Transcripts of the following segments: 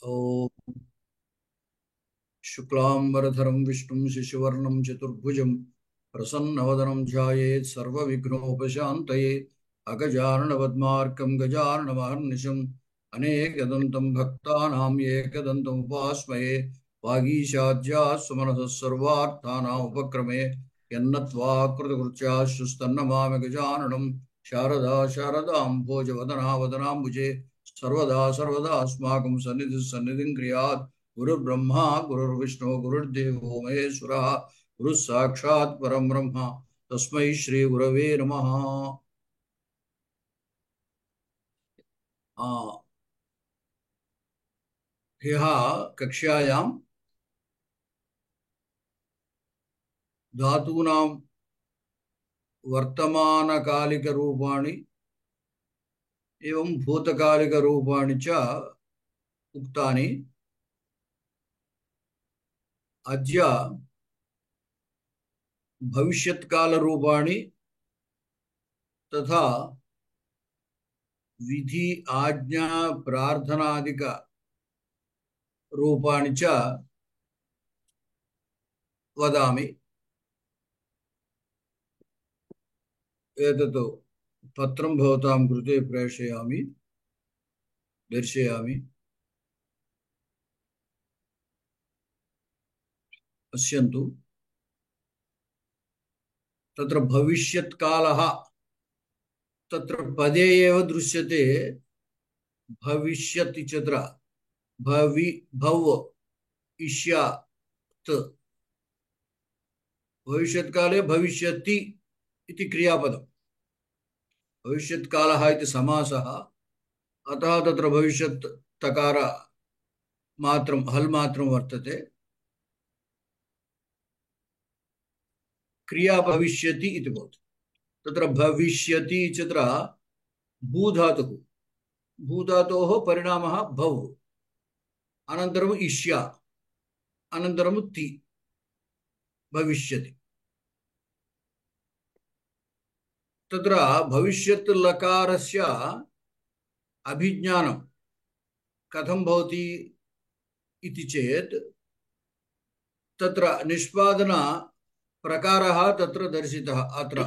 ॐ शुक्लांबरधरं विष्णुं शशिवर्णं चतुर्भुजं प्रसन्नवदनं ध्यायेत् सर्वविघ्नोपशान्तये अगजाननपद्मार्कं गजाननमहर्निशम् अनेकदन्तं भक्तानां एकदन्तम् उपास्महे वागीशाद्याः सुमनसः सर्वार्थानाम् उपक्रमे यन्नत्वा कृतकृत्याश्रुस्तन्नमामि गजाननं शारदा शारदां भोजवदना वदनाम्बुजे सर्वदा सर्वदा अस्माकं सन्निधिं क्रियात् गुरुर्ब्रह्मा गुरुर्विष्णु गुरुर्देवो महेश्वरः गुरुः साक्षात् परं ब्रह्म तस्मै श्री गुरवे नमः। ह्यः कक्ष्यायां धातूनां वर्तमानकालिकरूपाणि एवं भूतकालिकरूपाणि च उक्तानि। अद्य भविष्यत्कालरूपाणि तथा विधि आज्ञा प्रार्थनादिक रूपाणि च वदामि। एतत् पत्रं भवतां कृते प्रेषयामि, दर्शयामि। पश्यन्तु, तत्र भविष्यत्कालः तत्र पदे एव दृश्यते। भविष्यत् इत्यत्र भव इष्यात्, भविष्यत्काले भविष्यति इति क्रियापदम्। भविष्यत्कालः इति समासः, अतः तत्र भविष्यत् तकार मात्रं हल् मात्रं वर्तते। क्रिया भविष्यति इति भवति। तत्र भविष्यति इत्यत्र भूधातुः, भूधातोः परिणामः भव, अनन्तरम् इष्या, अनन्तरं ति, भविष्यति। तत्र भविष्यत् लकारस्य अभिज्ञानं कथं भवति इति चेत् तत्र निष्पादन प्रकारः तत्र दर्शितः। अत्र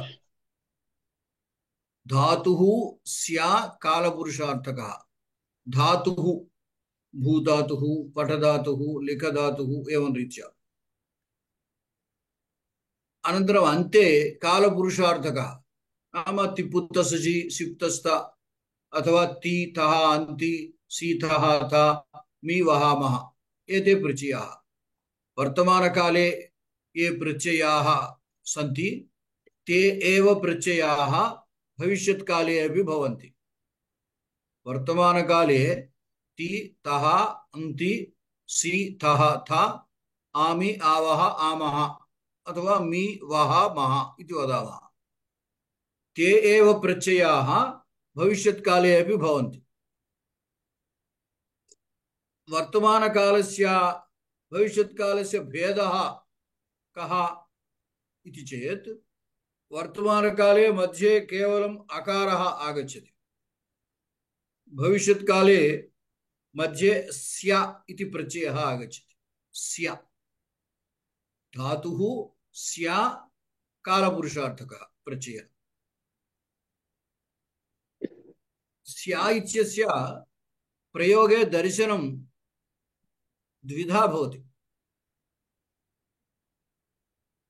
धातुः स्या कालपुरुषार्थकः, धातुः भूधातुः पठधातुः लिखधातुः एवं रीत्या। अनन्तरम् अन्ते कालपुरुषार्थकः नाम तिपुत्तसजि सिप्तस्त अथवा ति तः अन्ति सीतः था मी वहामः एते प्रत्ययाः। वर्तमानकाले ये प्रत्ययाः सन्ति ते एव प्रत्ययाः भविष्यत्काले अपि भवन्ति। वर्तमानकाले ति तः अन्ति सी तः था आमि आवः आमः अथवा मी वः मः इति वदामः। ते एव प्रत्ययाः भविष्यत्काले अपि भवन्ति। वर्तमानकालस्य भविष्यत्कालस्य भेदः कः इति चेत् वर्तमानकाले मध्ये केवलम् अकारः आगच्छति, भविष्यत्काले मध्ये स्या इति प्रत्ययः आगच्छति। स्या धातुः स्या कालपुरुषार्थकः प्रत्ययः। स्या इत्यस्य प्रयोगे दर्शनं द्विधा भवति।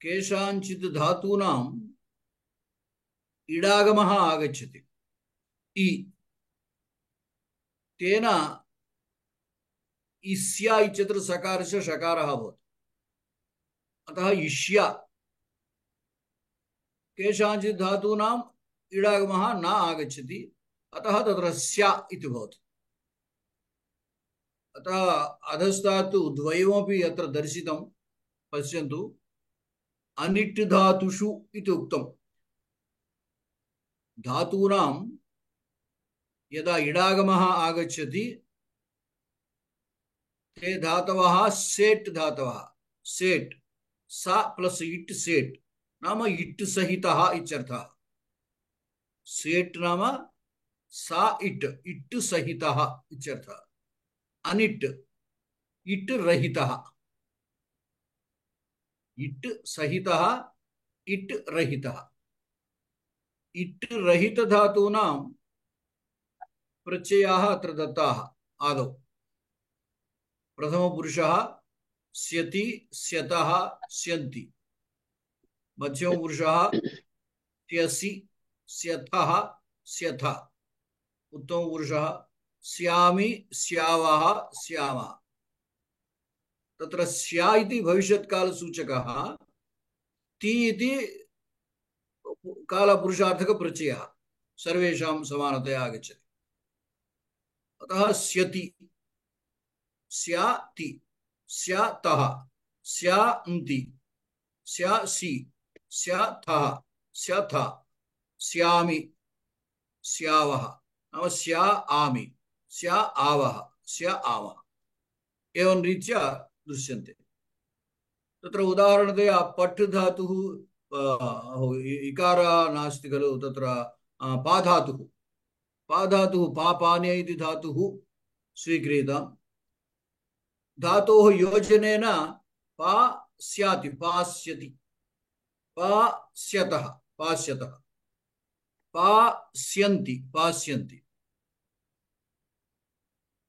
केषाञ्चित् धातूनाम् इडागमः आगच्छति इ, तेन इस्या इत्यत्र सकारस्य षकारः भवति, अतः इष्या। केषाञ्चित् धातूनाम् इडागमः न आगच्छति, अतः तत्र स्या इति भवति। अतः अधस्तात् द्वयमपि अत्र दर्शितं। पश्यन्तु, अनिट् धातुषु इति उक्तम्। धातूनां यदा इडागमः आगच्छति ते धातवः सेट् धातवः। सेट् सा प्लस इट्, सेट् नाम इट् सहितः इत्यर्थः। सेट् नाम सा इट्, इट् सहितः इत्यर्थः। अनिट् इट् रहितः इट् सहितः इट् रहितः इट् रहित धातूनां प्रत्ययाः अत्र दत्ताः आदौ प्रथमपुरुषः स्यति स्यतः स्यन्ति मध्यमपुरुषः स्यसि स्यथः स्यथ उत्तमपुरुषः स्यामि स्यावः स्यामः तत्र स्या इति भविष्यत्कालसूचकः ति इति कालपुरुषार्थकप्रत्ययः सर्वेषां समानतया आगच्छति अतः स्यति स्याति स्यातः स्यान्ति स्यासि स्याथः स्यथ स्यामि स्यावः नाम स्या आमि स्या आवः स्या आवः एवं रीत्या दृश्यन्ते तत्र उदाहरणतया पठ् धातुः इकार नास्ति खलु तत्र पाधातुः पाधातुः पापाने इति धातुः स्वीक्रियताम् धातोः योजनेन पा स्याति पास्यति पास्यतः पास्यतः पास्यन्ति पास्यन्ति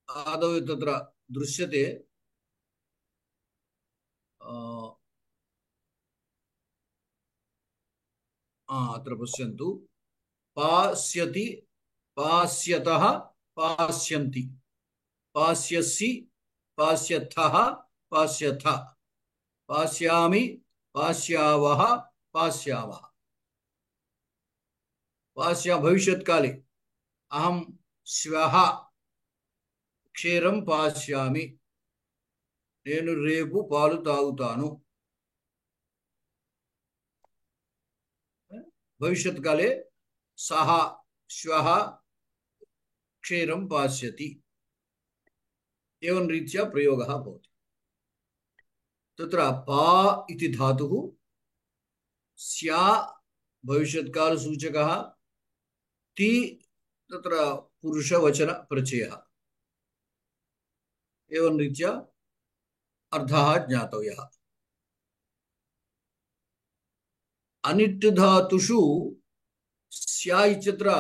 आदौ तत्र दृश्यते अत्र पश्यन्तु पास्यति पास्यतः पास्यन्ति पास्यसि पास्यथः पास्यथ पास्यामि पास्यावः पास्यावः पास्या भविष्यत्काले अहं श्वः क्षीरं पास्यामि నేను రేపు పాలు తాగుతాను भविष्यत्काले सः श्वः क्षीरं पास्यति एवं रीत्या प्रयोगः भवति तत्र पा इति धातुः स्या भविष्यत्कालसूचकः ति तत्र पुरुषवचनप्रत्ययः एवं रीत्या अर्थः ज्ञातव्यः अनिट् धातुषु स्या इत्यत्र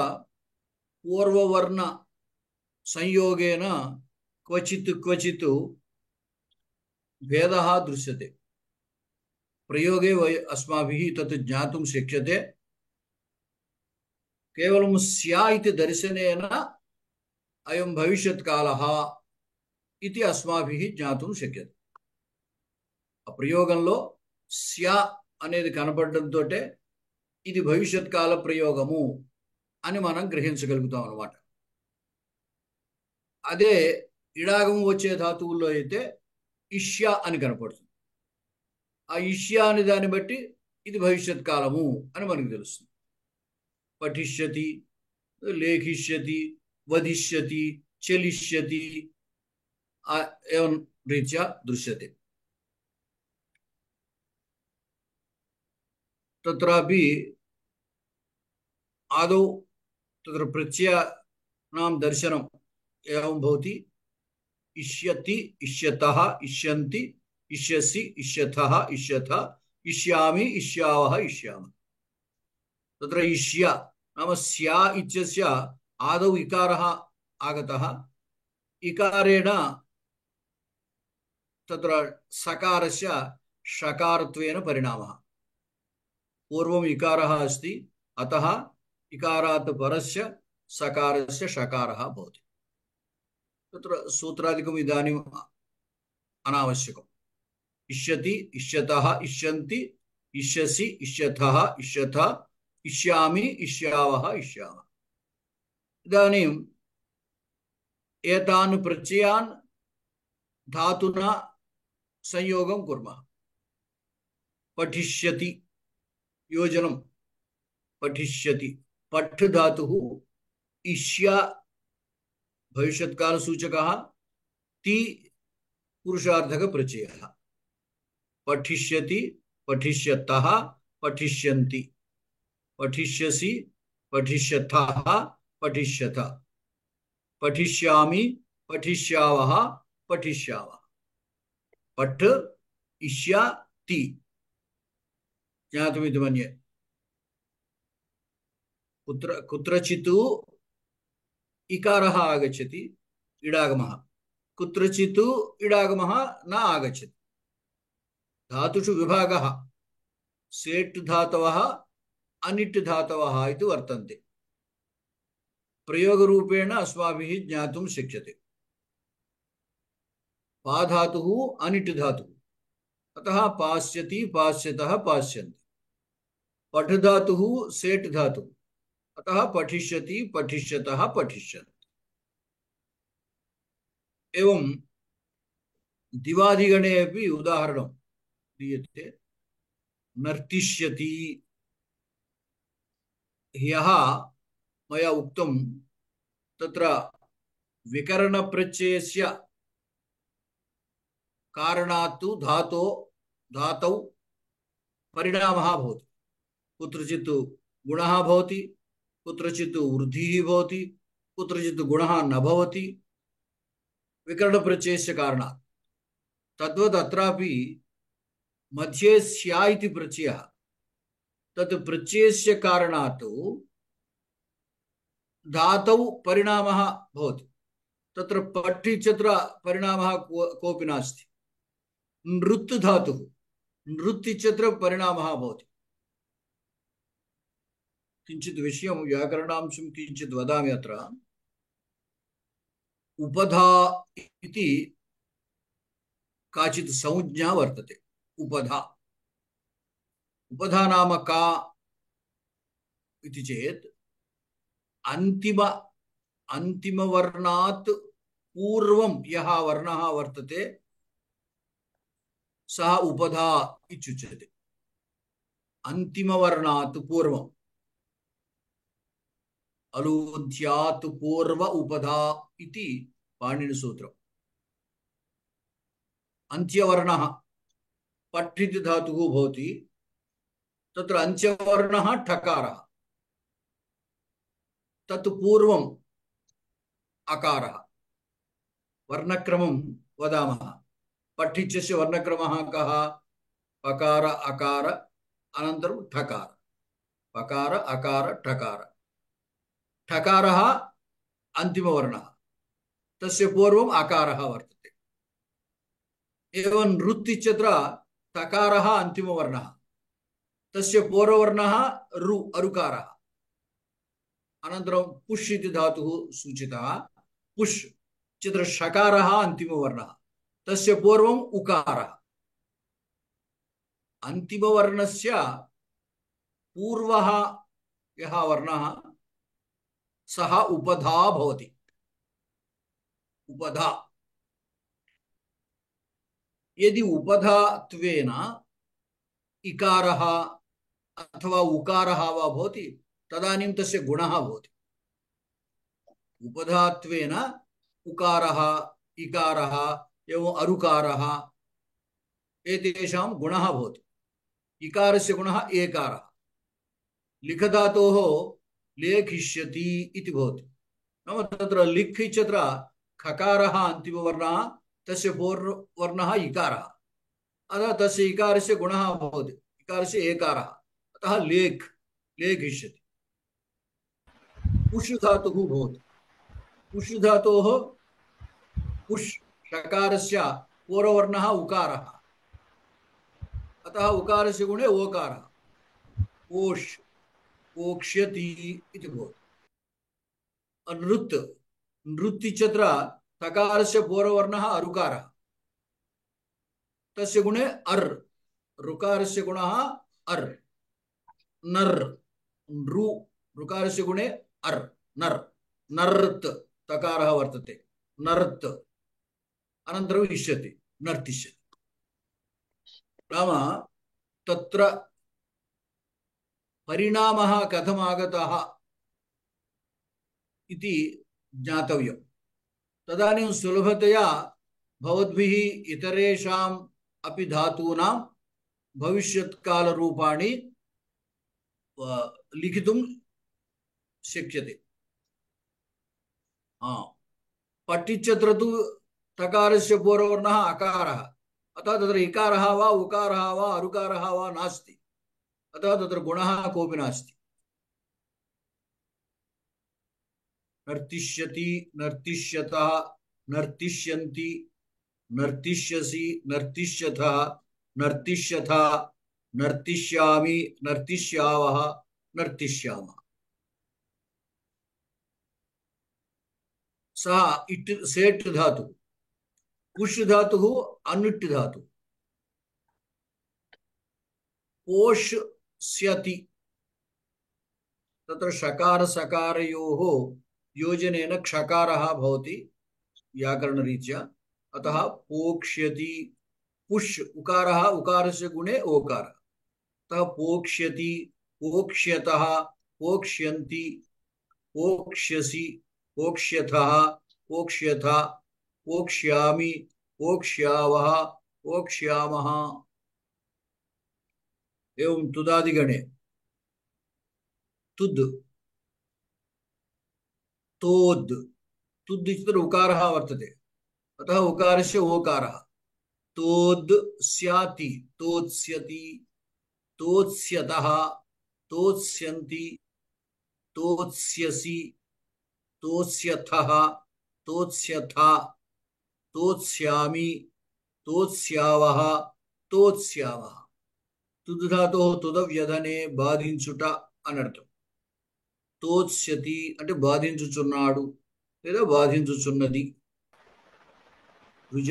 पूर्ववर्ण संयोगेन क्वचित् क्वचित् भेदः दृश्यते प्रयोगे अस्माभिः तत् ज्ञातुं शक्यते केवलं स्या इति दर्शनेन अयं भविष्यत्कालः इति अस्माभिः ज्ञातुं शक्यते ప్రయోగంలో స్య అనేది కనపడడంతో ఇది భవిష్యత్కాల ప్రయోగము అని మనం గ్రహించగలుగుతాం అన్నమాట అదే ఇడాగము వచ్చే ధాతువుల్లో అయితే ఇష్య అని కనపడుతుంది ఆ ఇష్య అనే దాన్ని బట్టి ఇది భవిష్యత్కాలము అని మనకు తెలుస్తుంది పఠిష్యతి లేఖిష్యతి వదిష్యతి చలిష్యతి ఏం రీత్యా దృశ్యతే तत्रापि आदौ तत्र प्रत्ययानां दर्शनम् एवं भवति इष्यति इष्यतः इष्यन्ति इष्यसि इष्यथः इष्यथ इष्यामि इष्यावः इष्यामः तत्र इष्य नाम स्या इत्यस्य आदौ इकारः आगतः इकारेण तत्र सकारस्य षकारत्वेन परिणामः पूर्वम् इकारः अस्ति अतः इकारात् परस्य सकारस्य षकारः भवति तत्र सूत्रादिकम् इदानीम् अनावश्यकम् इष्यति इष्यतः इष्यन्ति इष्यसि इष्यथः इष्यथ इष्यामि इष्यावः इष्यामः इदानीम् एतान् प्रत्ययान् धातुना संयोगं कुर्मः पठिष्यति योजनं पठिष्यति पठ् धातुः इष्या भविष्यत्कालसूचकः ति पुरुषार्थकप्रत्ययः पठिष्यति पठिष्यतः पठिष्यन्ति पठिष्यसि पठिष्यथः पठिष्यथ पठिष्यामि पठिष्यावः पठिष्यावः पठ इष्याति ज्ञातुमिति मन्ये। कुत्रचित् इकारः आगच्छति इडागमः, कुत्रचित् इडागमः न आगच्छति। धातुषु विभागः सेट् धातवः अनिट् धातवः इति वर्तन्ते। प्रयोगरूपेण अस्माभिः ज्ञातुं शक्यते। पा धातुः अनिट् धातुः, अतः पास्यति पास्यतः पास्यन्ति। पठ धातुः सेट् धातुः, अतः पठिष्यति पठिष्यतः पठिष्यन्ति। एवं दिवादिगणे अपि उदाहरणं दीयते। नर्तिष्यति, ह्यः मया उक्तं तत्र विकरणप्रत्ययस्य कारणात् धातौ परिणामः भवति। कुत्रचित् गुणः भवति, कुत्रचित् वृद्धिः भवति, कुत्रचित् गुणः न भवति विकरणप्रत्ययस्य कारणात्। तद्वत् अत्रापि मध्ये स्या इति प्रत्ययः, तत् प्रत्ययस्य कारणात् धातौ परिणामः भवति। तत्र पठ् इत्यत्र परिणामः कोऽपि नास्ति। नृत् धातुः, नृत् इत्यत्र परिणामः भवति। किञ्चित् विषयं व्याकरणांशं किञ्चित् वदामि अत्र। उपधा इति काचित् संज्ञा वर्तते। उपधा, उपधा नाम का इति चेत् अन्तिमवर्णात् पूर्वं यः वर्णः वर्तते सः उपधा इत्युच्यते। अन्तिमवर्णात् पूर्वम्, अलूध्यात् पूर्व उपधा इति पाणिनिसूत्रम्। अन्त्यवर्णः पठ् इति धातुः भवति, तत्र अन्त्यवर्णः ठकारः, तत् पूर्वम् अकारः। वर्णक्रमं वदामः। पठ् इत्यस्य वर्णक्रमः कः? पकार अकार अनन्तरं ठकार, पकार अकार ठकार। ठकारः अन्तिमवर्णः, तस्य पूर्वम् अकारः वर्तते। एवं नृत् इत्यत्र तकारः अन्तिमवर्णः, तस्य पूर्ववर्णः रु अरुकारः। अनन्तरं पुष् इति धातुः सूचितः। पुष् इत्यत्र षकारः अन्तिमवर्णः, तस्य पूर्वम् उकारः। अन्तिमवर्णस्य पूर्वः यः वर्णः सः उपधा भवति। उपधा। यदि उपधात्वेन इकारः अथवा उकारः वा भवति तदानीं तस्य गुणः भवति। उपधात्वेन उकारः, इकारः एवं अरुकारः एतेषां गुणः भवति। इकारस्य गुणः एकारः। लिखधातोः लेखिष्यति इति भवति। नाम तत्र लिख् इत्यत्र खकारः अन्तिमवर्णः, तस्य पूर्ववर्णः इकारः, अतः तस्य इकारस्य गुणः भवति, इकारस्य एकारः, अतः लेख्, लेखिष्यति। पुष् धातुः भवति। पुष् धातोः पुष् षकारस्य पूर्ववर्णः उकारः, अतः उकारस्य गुणे ओकारः, ओष्, ओक्ष्यति इति भवति। नृत्, नृत् इत्यत्र तकारस्य पूर्ववर्णः अरुकारः, तस्य गुणे अर्, ऋकारस्य गुणः अर्। नर्, नृ, ऋकारस्य गुणे अर्, नर्। नर्त् तकारः वर्तते, नर्त्। अनन्तरम् इष्यति, नर्तिष्यति। नाम तत्र परिणामः कथम् आगतः इति ज्ञातव्यम्। तदानीं सुलभतया भवद्भिः इतरेषाम् अपि धातूनां भविष्यत्कालरूपाणि लिखितुं शक्यते। पठ् इत्यत्र तु तकारस्य पूर्ववर्णः अकारः, अतः तत्र इकारः वा उकारः वा अरुकारः वा नास्ति, अतः तत्र गुणः कोऽपि नास्ति। नर्तिष्यति, नर्तिष्यतः, नर्तिष्यन्ति, नर्तिष्यसि, नर्तिष्यथः, नर्तिष्यथा, नर्तिष्यामि, नर्तिष्यावः, नर्तिष्यामः। सः इट् सेट् धातु, पुष् धातुः अनुट् धातु। पोष्यति तत्र षकार सकारयोः योजनेन क्षकारः भवति व्याकरणरीत्या, अतः पोक्ष्यति। पुष् उकारः, उकारस्य गुणे ओकारः, अतः पोक्ष्यति, पोक्ष्यतः, पोक्ष्यन्ति, पोक्ष्यसि, पोक्ष्यथः, पोक्ष्यथा, पोक्ष्यामि, पोक्ष्यावः, पोक्ष्यामः। एवं तुदादिगणे तुद्, तोद्, तुद् इत्यत्र उकारः वर्तते, अतः उकारस्य ओकारः। तोद् स्याति, तोत्स्यति, तोत्स्यतः, तोत्स्यन्ति, तोत्स्यसि, तोत्स्यथः, तोत्स्यथा, तोत्स्यामि, तोत्स्यावः, तोत्स्यावः। तुद् धातोः तुदव्यधने బాధించుట అనర్థం. తోత్స్యతి అంటే బాధించుచున్నాడు లేదా బాధించుచున్నది. రుజ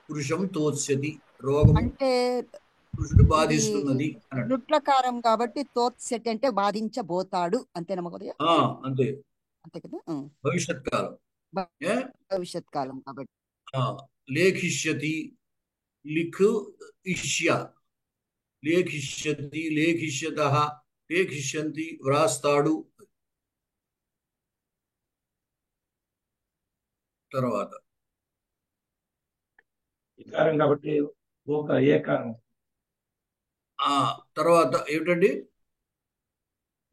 పురుషం తోత్స్యతి, రోగం అంటే పురుషుడు బాధిస్తున్నది అన్నట్టు. నుట్లకారం కాబట్టి తోత్స్యతి అంటే బాధించబోతాడు అంతేనమ్మా కొద్దిగా, అంతే, అంతే కదా. భవిష్యత్ కాలం. భవిష్యత్ కాలం కాబట్టి. లేఖిష్యతి, లిఖ్ ఇష్య, లేఖిష్యతి, లేఖిష్యతః, లేఖిష్యంతి, వ్రాస్తాడు. తర్వాత ఇకారం కాబట్టి ఒక ఏకారం. తర్వాత ఏమిటండి,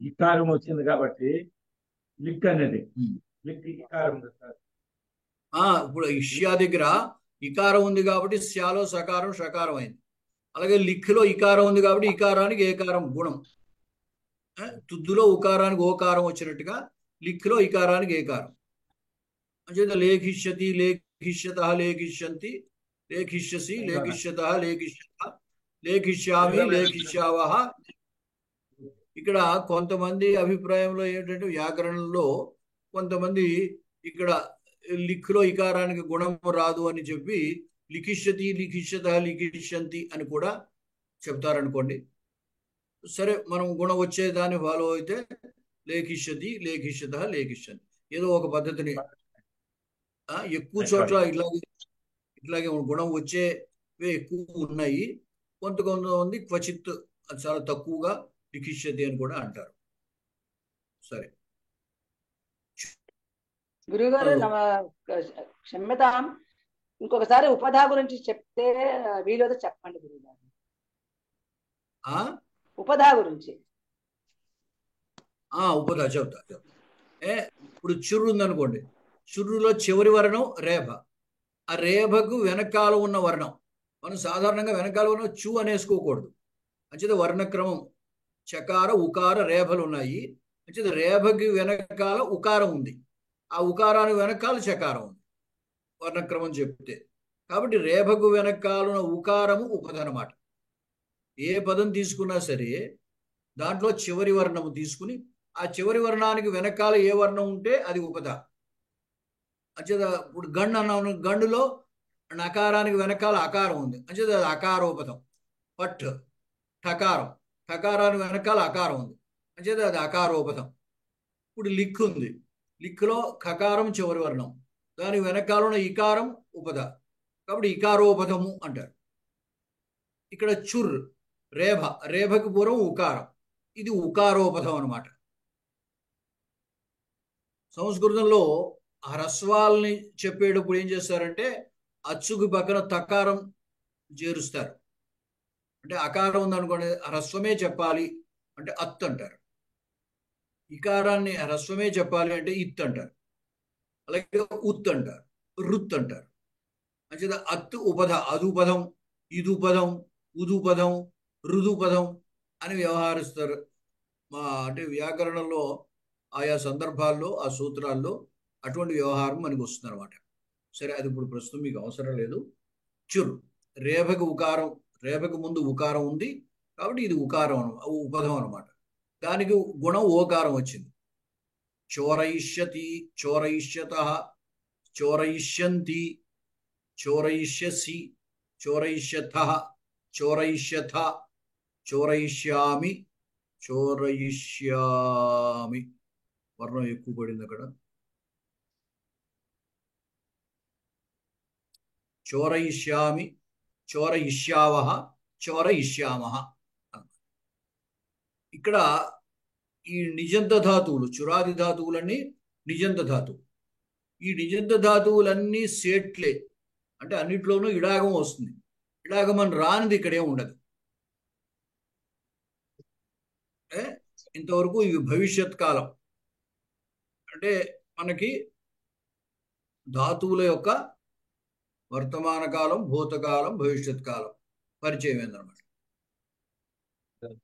ఇకారం వచ్చింది కాబట్టి లిక్ అనేది లిక్ ఇకారం. ఇప్పుడు ఇష్యా దగ్గర ఇకారం ఉంది కాబట్టి స్యాలో సకారం షకారం అయింది. అలాగే లిఖ్లో ఇకారం ఉంది కాబట్టి ఇకారానికి ఏకారం గుణం. తుద్దులో ఉకారానికి ఓకారం వచ్చినట్టుగా లిఖ్లో ఇకారానికి ఏకారం. అంచేత లేఖిష్యతి, లేఖిష్యతః, లేఖిష్యంతి, లేఖిష్యసి, లేఖిష్యతః, లేఖిష్యత, లేఖిష్యామి, లేఖిష్యావః. ఇక్కడ కొంతమంది అభిప్రాయంలో ఏంటంటే వ్యాకరణంలో కొంతమంది ఇక్కడ లిఖ్లో ఇకారానికి గుణము రాదు అని చెప్పి లిఖిష్యతి, లిఖిష్యతః, లిఖిష్యంతి అని కూడా చెప్తారనుకోండి. సరే, మనం గుణం వచ్చేదాన్ని ఫాలో అయితే లేఖిష్యతి, లేఖిష్యతః, లేఖిష్యంతి ఏదో ఒక పద్ధతిని. ఎక్కువ చోట్ల ఇట్లాగే గుణం వచ్చేవే ఎక్కువ ఉన్నాయి. కొంతమంది క్వచిత్ చాలా తక్కువగా లిఖిష్యతి అని కూడా అంటారు. సరే గురుగారు క్షమ్యతాం, ఇంకొకసారి ఉపధా గురించి చెప్తే వీలైతే చెప్పండి గురుగారు. ఉపధా గురించి ఉపధా చెప్తా. ఇప్పుడు చుర్రు ఉందనుకోండి, చుర్రులో చివరి వర్ణం రేభ. ఆ రేభకు వెనకాల ఉన్న వర్ణం మనం సాధారణంగా వెనకాల ఉన్న చూ అనేసుకోకూడదు. అంచేత వర్ణక్రమం చకార ఉకార రేభలు ఉన్నాయి. అంచేత రేభకి వెనకాల ఉకారం ఉంది, ఆ ఉకారానికి వెనకాల చకారం ఉంది వర్ణక్రమం చెప్తే. కాబట్టి రేభకు వెనకాల ఉకారము ఉపధనమాట. ఏ పదం తీసుకున్నా సరే దాంట్లో చివరి వర్ణము తీసుకుని ఆ చివరి వర్ణానికి వెనకాల ఏ వర్ణం ఉంటే అది ఉపధ. అంచేత ఇప్పుడు గండు అన్నాను, గండులో నకారానికి వెనకాల అకారం ఉంది, అంచేత అది అకారోపదం. పట్ ఠకారం, ఠకారానికి వెనకాల అకారం ఉంది, అంచేత అది అకారోపదం. ఇప్పుడు లిక్ ఉంది, లిక్లో ఖకారం చివరి వర్ణం, దాని వెనకాల ఉన్న ఇకారం ఉపద, కాబట్టి ఇకారోపదము అంటారు. ఇక్కడ చుర్ రేభ, రేభకు పూర్వం ఉకారం, ఇది ఉకారోపదం అన్నమాట. సంస్కృతంలో హ్రస్వాల్ని చెప్పేటప్పుడు ఏం చేస్తారంటే అచ్చుకు పక్కన తకారం చేరుస్తారు. అంటే అకారం ఉందనుకోండి, హ్రస్వమే చెప్పాలి అంటే అత్ అంటారు. ఇకారాన్ని హ్రస్వమే చెప్పాలి అంటే ఇత్ అంటారు. అలాగే ఉత్ అంటారు, రుత్ అంటారు. అంచేత అత్ ఉపధ అదుపదం ఇదుపదం ఉదుపదం ఋదుపదం అని వ్యవహరిస్తారు. అంటే వ్యాకరణంలో ఆయా సందర్భాల్లో ఆ సూత్రాల్లో అటువంటి వ్యవహారం మనకు వస్తుంది అనమాట. సరే, అది ఇప్పుడు ప్రస్తుతం మీకు అవసరం లేదు. చుర్ రేభకు ఉకారం, రేభకు ముందు ఉకారం ఉంది కాబట్టి ఇది ఉకారం ఉపధం అనమాట. దానికి గుణం ఓకారం వచ్చింది. చోరయిష్యతి, చోరయిష్యత, చోరయిష్యంతి, చోరయిష్యసి, చోరయిష్యథ, చోరయిష్యథ, చోరయిష్యామి, చోరయిష్యామి. వర్ణం ఎక్కువ పడింది అక్కడ. చోరయిష్యామి, చోరయిష్యావః, చోరయిష్యామః. ఇక్కడ ఈ నిజంత ధాతువులు, చురాది ధాతువులన్నీ నిజంత ధాతువు. ఈ నిజంత ధాతువులన్నీ సేట్లే, అంటే అన్నిట్లోనూ ఇడాగం వస్తుంది. ఇడాగం అని రానిది ఇక్కడే ఉండదు. ఇంతవరకు ఇవి భవిష్యత్ కాలం, అంటే మనకి ధాతువుల యొక్క వర్తమాన కాలం, భూతకాలం, భవిష్యత్ కాలం పరిచయం ఏందన్నమాట.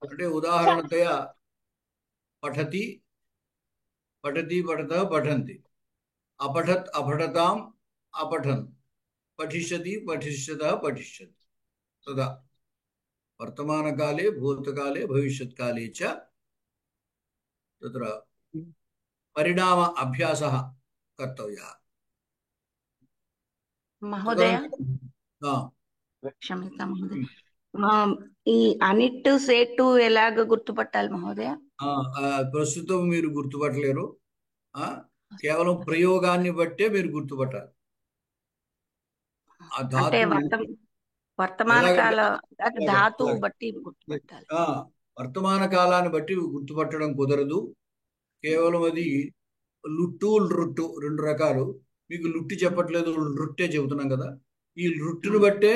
అంటే ఉదాహరణతయా పఠతి, పఠతి, పఠత, పఠంతి, అపఠత్, అపఠతాం, అపఠన్, పఠిష్యతి, పఠిష్యత, పఠిష్యతి. తదా వర్తమానకాలే, భూతకాలే, భవిష్యత్కాలే చ తత్ర పరిణామ అభ్యాసः కర్తవ్యः. మహోదయ, క్షమిత మహోదయ, ఈ అనిట్ సేటు ఎలాగ గుర్తుపట్టాలి మహోదయ? ప్రస్తుతం మీరు గుర్తుపట్టలేరు. కేవలం ప్రయోగాన్ని బట్టే మీరు గుర్తుపట్టాలి. ఆ అంటే ధాతువు వర్తమాన కాల ధాతువు బట్టి గుర్తుపట్టాలి. వర్తమాన కాలాన్ని బట్టి గుర్తుపట్టడం కుదరదు. కేవలం అది లుట్టు, రుట్టు రెండు రకాలు. మీకు లుట్టి చెప్పట్లేదు, రుట్టే చెబుతున్నాం కదా. ఈ రుట్టును బట్టే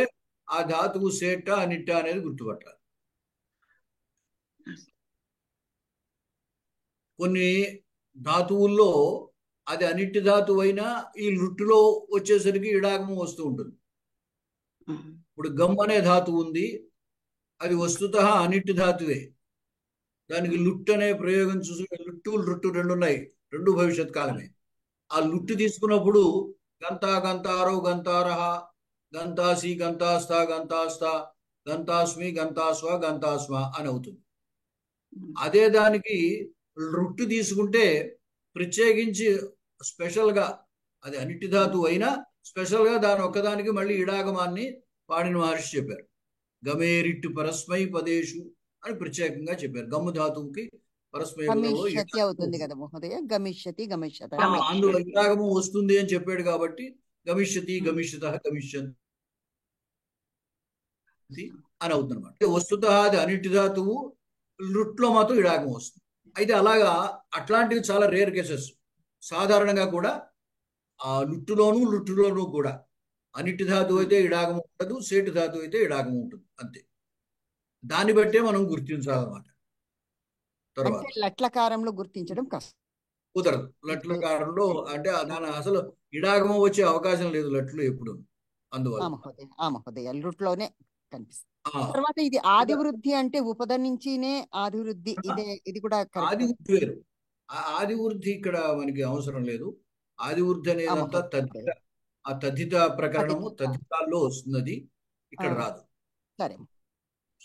ఆ ధాతువు సేట అనిట్ట అనేది గుర్తుపట్టాలి. కొన్ని ధాతువుల్లో అది అనిట్టి ధాతువు అయినా ఈ లుట్టులో వచ్చేసరికి ఇడాగము వస్తూ ఉంటుంది. ఇప్పుడు గమ్ అనే ధాతువు ఉంది, అది వస్తుతః అనిట్టి ధాతువే. దానికి లుట్ అనే ప్రయోగం చూసి లుట్టు, రుట్టు రెండు ఉన్నాయి, రెండు భవిష్యత్ కాలమే. ఆ లుట్టు తీసుకున్నప్పుడు గంతా, గంతారో, గంతారహ, గంతాసి, గంతాస్త, గంతాస్త, గంతాస్మి, గంతాస్వ, గంతాస్మ అని అవుతుంది. అదే దానికి రుట్టు తీసుకుంటే ప్రత్యేకించి స్పెషల్గా, అది అనిటి ధాతువు అయినా స్పెషల్గా దాని ఒక్కదానికి మళ్ళీ ఇడాగమాన్ని పాడిన మహర్షి చెప్పారు. గమేరిట్టు పరస్మై పదేషు అని ప్రత్యేకంగా చెప్పారు. గమ్ము ధాతువుకి గమిష్యతి అవుతుంది కదా మహోదయ, గమిష్యతి, గమిష్యత, అందులో ఇడాగము వస్తుంది అని చెప్పాడు కాబట్టి గమిష్యతి, గమిష్యత, గమిష్యంతి అని అవుతుంది అనమాట. వస్తుతః అది అనిటి ధాతువు, లుట్లో మాత్రం ఇడాగం వస్తుంది. అయితే అలాగా అట్లాంటివి చాలా రేర్ కేసెస్. సాధారణంగా కూడా ఆ లుట్టులోనూ కూడా అనిటి ధాతువు అయితే ఇడాగం ఉండదు, సేటు ధాతువు అయితే ఇడాగం ఉంటుంది, అంతే. దాన్ని బట్టే మనం గుర్తించాలన్నమాట. తర్వాత లట్లకారంలో గుర్తించడం కష్టం, కుదరదు. లట్లకారంలో అంటే దాని అసలు ఇడాగమం వచ్చే అవకాశం లేదు లట్లు ఎప్పుడు. అందువల్ల మహోదయ లుట్లోనే కనిపిస్తుంది. తర్వాత ఇది ఆది వృద్ధి అంటే ఉపద నుంచినే ఆది వృద్ధి, ఇది కూడా ఆది వృద్ధి వేరు. ఆది వృద్ధి ఇక్కడ మనకి అవసరం లేదు. ఆది వృద్ధి అనేదంతా తద్ధిత, ఆ తద్ధిత ప్రకరణము తద్ధితాల్లో వస్తున్నది, ఇక్కడ రాదు. సరే.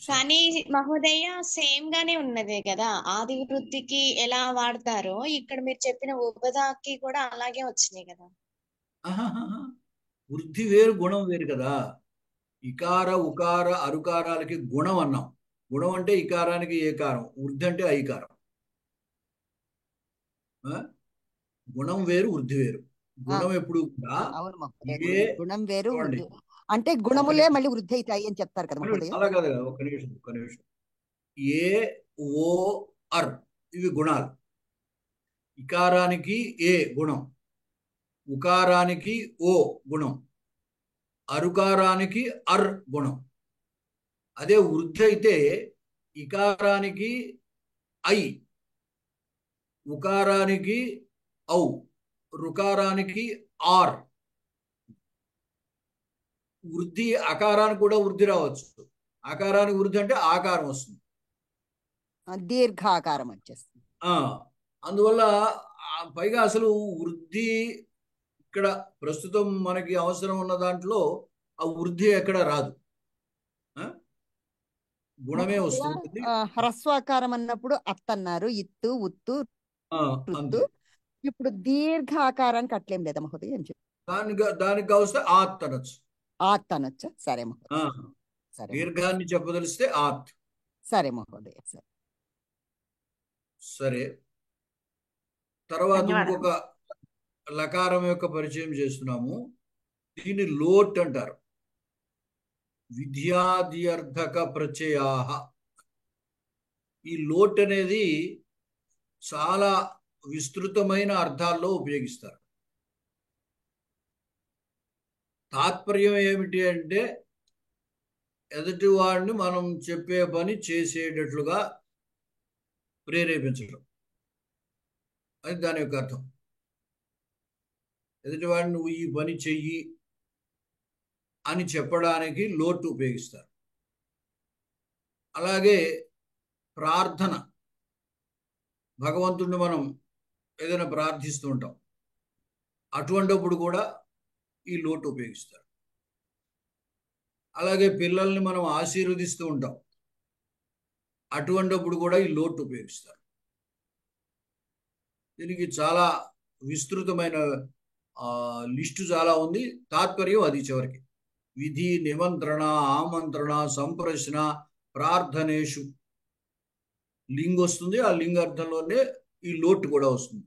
కానీ మహోదయ సేమ్ గానే ఉన్నదే కదా, ఆది వృద్ధికి ఎలా వాడతారో ఇక్కడ మీరు చెప్పిన ఉపదాకి కూడా అలాగే వచ్చినాయి కదా. వృద్ధి వేరు, గుణం వేరు కదా. ఇకార, ఉకార, అరుకారాలకి గుణం అన్నాం. గుణం అంటే ఇకారానికి ఏకారం, వృద్ధి అంటే ఐకారం. గుణం వేరు, వృద్ధి వేరు. గుణం ఎప్పుడు కూడా గుణం వేరు, అంటే గుణములే మళ్ళీ వృద్ధి అవుతాయి అని చెప్తారు కదా. అలా కదా, ఒక్క నిమిషం. ఏ, ఓ, అర్ ఇవి గుణాలు. ఇకారానికి ఏ గుణం, ఉకారానికి ఓ గుణం, అరుకారానికి అర్ గుణం. అదే వృద్ధి అయితే ఇకారానికి ఐ, ఉకారానికి ఔ, రుకారానికి ఆర్. వృద్ధి అకారానికి కూడా వృద్ధి రావచ్చు. ఆకారానికి వృద్ధి అంటే ఆకారం వస్తుంది, దీర్ఘాకారం వచ్చేస్తుంది. అందువల్ల పైగా అసలు వృద్ధి ఇక్కడ ప్రస్తుతం మనకి అవసరం ఉన్న దాంట్లో ఆ వృద్ధి ఎక్కడ రాదు, గుణమే వస్తుంది. హ్రస్వాకారం అన్నప్పుడు అత్తన్నారు, ఇత్తు, ఉత్తు, రుత్తు. ఇప్పుడు దీర్ఘాకారానికి అట్లేం లేదా మహోదయ? ఏం చెప్పి దానికి కావస్తే ఆత్ అనొచ్చు. ఆత్ అనొచ్చా? సరే మహోదయ. సరే, దీర్ఘాన్ని చెప్పదలిస్తే ఆత్. సరే మహోదయ. సరే సరే, తర్వాత ఇంకొక లకారం యొక్క పరిచయం చేస్తున్నాము. దీన్ని లోట్ అంటారు. విద్యాద్యర్థక ప్రత్యయా. ఈ లోట్ అనేది చాలా విస్తృతమైన అర్థాల్లో ఉపయోగిస్తారు. తాత్పర్యం ఏమిటి అంటే ఎదుటి వాడిని మనం చెప్పే పని చేసేటట్లుగా ప్రేరేపించడం, అది దాని యొక్క అర్థం. ఎదుటి వాడిని నువ్వు ఈ పని చెయ్యి అని చెప్పడానికి లోటు ఉపయోగిస్తారు. అలాగే ప్రార్థన, భగవంతుడిని మనం ఏదైనా ప్రార్థిస్తూ ఉంటాం, అటువంటిప్పుడు కూడా ఈ లోటు ఉపయోగిస్తారు. అలాగే పిల్లల్ని మనం ఆశీర్వదిస్తూ ఉంటాం, అటువంటిప్పుడు కూడా ఈ లోటు ఉపయోగిస్తారు. దీనికి చాలా విస్తృతమైన లిస్టు చాలా ఉంది. తాత్పర్యం అది చివరికి. విధి, నిమంత్రణ, ఆమంత్రణ, సంప్రశ్న, ప్రార్థనేషు లింగ్ వస్తుంది. ఆ లింగ అర్థంలోనే ఈ లోటు కూడా వస్తుంది.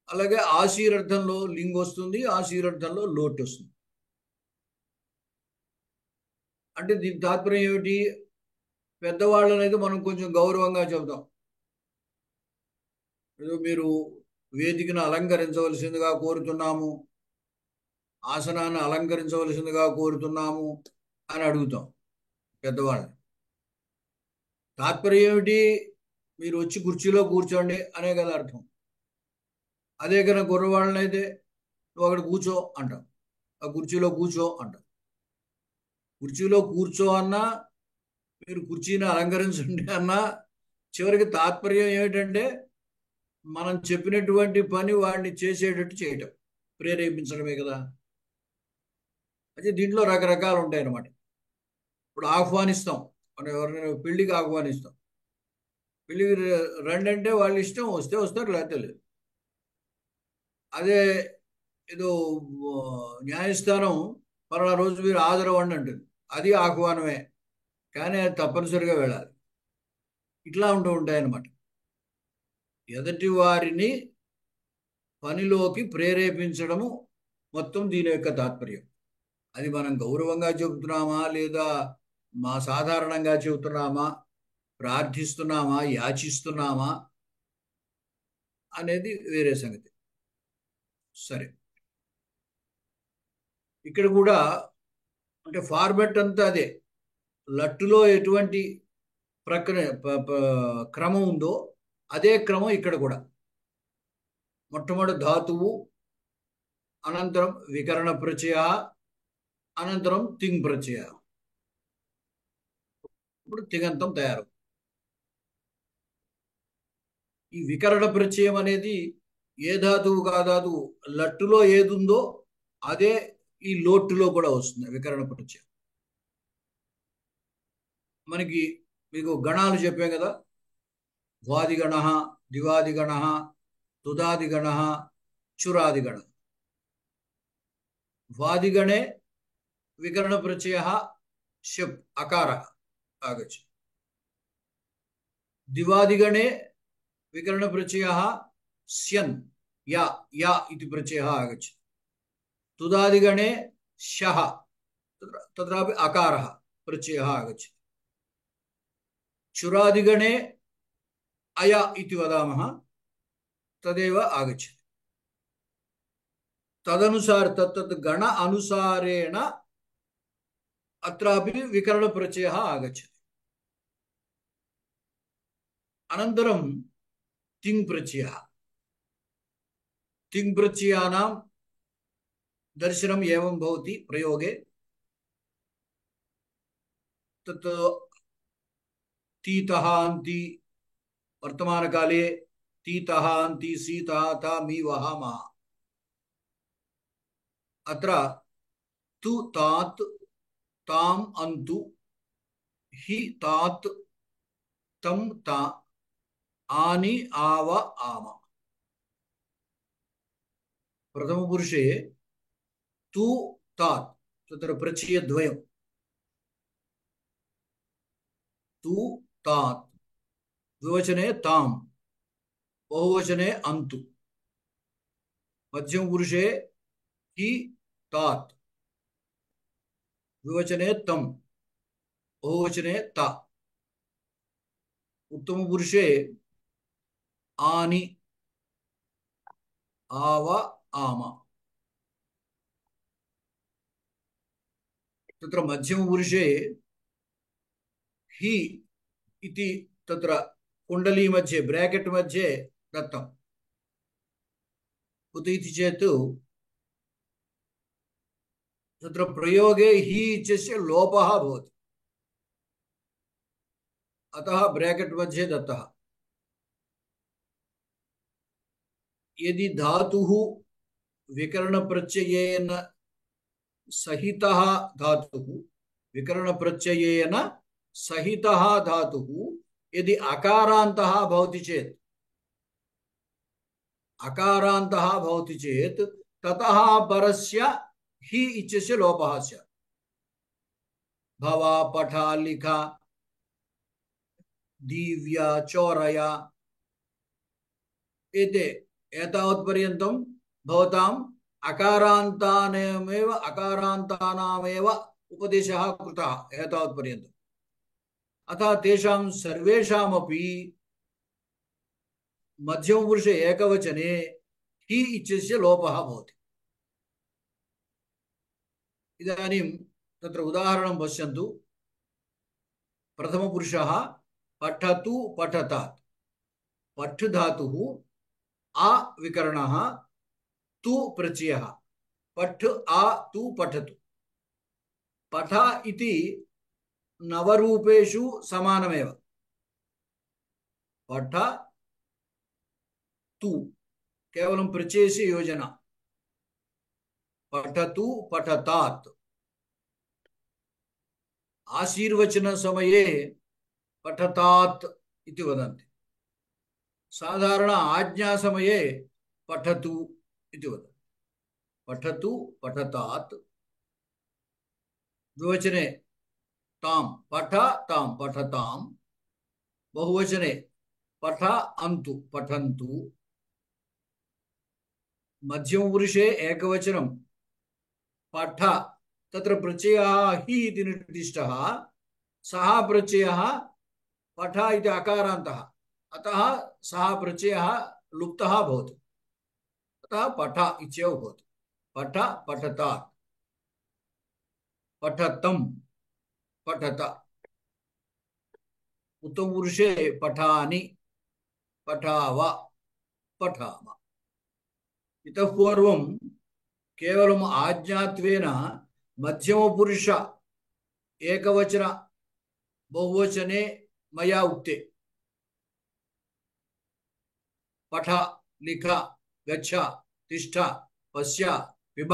అలాగే ఆశీర్వర్థంలో లింగ్ వస్తుంది, ఆశీర్వర్థంలో లోటు వస్తుంది. అంటే దీని తాత్పర్యం ఏమిటి? పెద్దవాళ్ళనైతే మనం కొంచెం గౌరవంగా చెబుతాం. మీరు వేదికను అలంకరించవలసిందిగా కోరుతున్నాము, ఆసనాన్ని అలంకరించవలసిందిగా కోరుతున్నాము అని అడుగుతాం పెద్దవాళ్ళని. తాత్పర్యం ఏమిటి? మీరు వచ్చి కుర్చీలో కూర్చోండి అనే కదా అర్థం. అదే కనుక కుర్రవాళ్ళని అయితే నువ్వు అక్కడ కూర్చో అంటాం, ఆ కుర్చీలో కూర్చో అంటాం. కుర్చీలో కూర్చో అన్నా, మీరు కుర్చీని అలంకరించండి అన్నా, చివరికి తాత్పర్యం ఏమిటంటే మనం చెప్పినటువంటి పని వాడిని చేసేటట్టు చేయటం, ప్రేరేపించడమే కదా. అయితే దీంట్లో రకరకాలు ఉంటాయి అన్నమాట. ఇప్పుడు ఆహ్వానిస్తాం, మనం ఎవరైనా పెళ్లికి ఆహ్వానిస్తాం. పెళ్లికి రండి అంటే వాళ్ళ ఇష్టం, వస్తే వస్తారు, లేకపోతే లేదు. అదే ఏదో న్యాయస్థానం పలానా రోజు మీరు హాజరవ్వండి అంటుంది, అది ఆహ్వానమే, కానీ అది తప్పనిసరిగా వెళ్ళాలి. ఇట్లా ఉంటూ ఉంటాయన్నమాట. ఎదుటి వారిని పనిలోకి ప్రేరేపించడము మొత్తం దీని యొక్క తాత్పర్యం. అది మనం గౌరవంగా చెబుతున్నామా, లేదా మా సాధారణంగా చెబుతున్నామా, ప్రార్థిస్తున్నామా, యాచిస్తున్నామా అనేది వేరే సంగతి. సరే, ఇక్కడ కూడా అంటే ఫార్మెట్ అంతా అదే. లట్టులో ఎటువంటి క్రమం ఉందో అదే క్రమం ఇక్కడ కూడా. మొట్టమొదటి ధాతువు, అనంతరం వికరణ ప్రత్యయ, అనంతరం తింగ్ ప్రత్యయ. ఇప్పుడు తిగంతం తయారు. ఈ వికరణ ప్రత్యయం అనేది ఏ ధాతువు కా ధాతువు లట్టులో ఏది ఉందో అదే ఈ లోట్టులో కూడా వస్తుంది వికరణ ప్రత్యయం. మనకి మీకు గణాలు చెప్పాం కదా, వాదిగణ, దివాదిగణ, తుదాదిగణ, చురాదిగణ. వాదిగणे వికరణ ప్రత్యయ షప్ అకార ఆగచ్చ. దివాదిగणे వికరణ ప్రత్యయ స్యన్ యా యా ఇది ప్రత్యయ ఆగచ్చ. తుదాదిగणे షః తత్రాపి అకారः ప్రత్యయ ఆగచ్చ. చురాదిగणे అయ इति वदामः, तदेव आगच्छति. तदनुसार तत्तत् गण अनुसारेण अत्रापि विकरण प्रत्ययः आगच्छति. अनन्तरं तिङ् प्रत्ययः. तिङ् प्रत्ययानां दर्शनम् एवं भवति प्रयोगे तत् तीतः अन्ति वर्तमानकाले तीतः अन्ति सीतः ता मी वः मः अत्र तु तात् ताम् अन्तु हि तात् तं ता आनि आव आम प्रथमपुरुषे तु तात् तत्र प्रत्ययद्वयम् तु तात् द्विवचने ताम् बहुवचने अन्तु मध्यमपुरुषे हि तात् द्विवचने तं बहुवचने ता उत्तमपुरुषे आनि आव आम तत्र मध्यमपुरुषे हि इति तत्र कुण्डली मध्ये ब्रैकेट मध्ये दत्तम् कुत इति चेत् तत्र प्रयोगे हि इत्यस्य लोपः भवति अतः ब्रैकेट मध्ये दत्तः यदि धातुः विकरणप्रत्ययेन सहितः धातुः विकरणप्रत्ययेन सहितः धातुः यदि अकारान्तः भवति चेत् ततः परस्य हि इत्यस्य लोपः स्यात् भवा पठा लिखा दिव्या चोरया एते एतावत्पर्यन्तं भवताम् अकारान्तानामेव उपदेशः कृतः एतावत्पर्यन्तम् अतः तेषां सर्वेषामपि मध्यमपुरुषे एकवचने हि इत्यस्य लोपः भवति इदानीं तत्र उदाहरणं पश्यन्तु प्रथमपुरुषः पठतु पठतात् पठ धातुः आ विकरणः तु प्रत्ययः पठ आ तु पठतु पठ इति नवरूपेषु समानमेव पठ तु केवलं प्रत्ययस्य योजना पठतु पठतात् आशीर्वचन समये पठतात् इति वदन्ति साधारण आज्ञा समये पठतु इति वदन्ति पठतु पठतात् द्विवचने तां पठ तां पठतां बहुवचने पठ अन्तु पठन्तु मध्यमपुरुषे एकवचनं पठ तत्र प्रत्ययः हि इति निर्दिष्टः सः प्रत्ययः पठ इति अकारान्तः अतः सः प्रत्ययः लुप्तः भवति अतः पठ इत्येव भवति पठ पठतात् पठतं पठत उत्तमपुरुषे पठानि पठाव पठाम इतः पूर्वं केवलम् आज्ञात्वेन मध्यमपुरुष एकवचन बहुवचने मया उक्ते पठ लिख गच्छ तिष्ठ पश्य पिब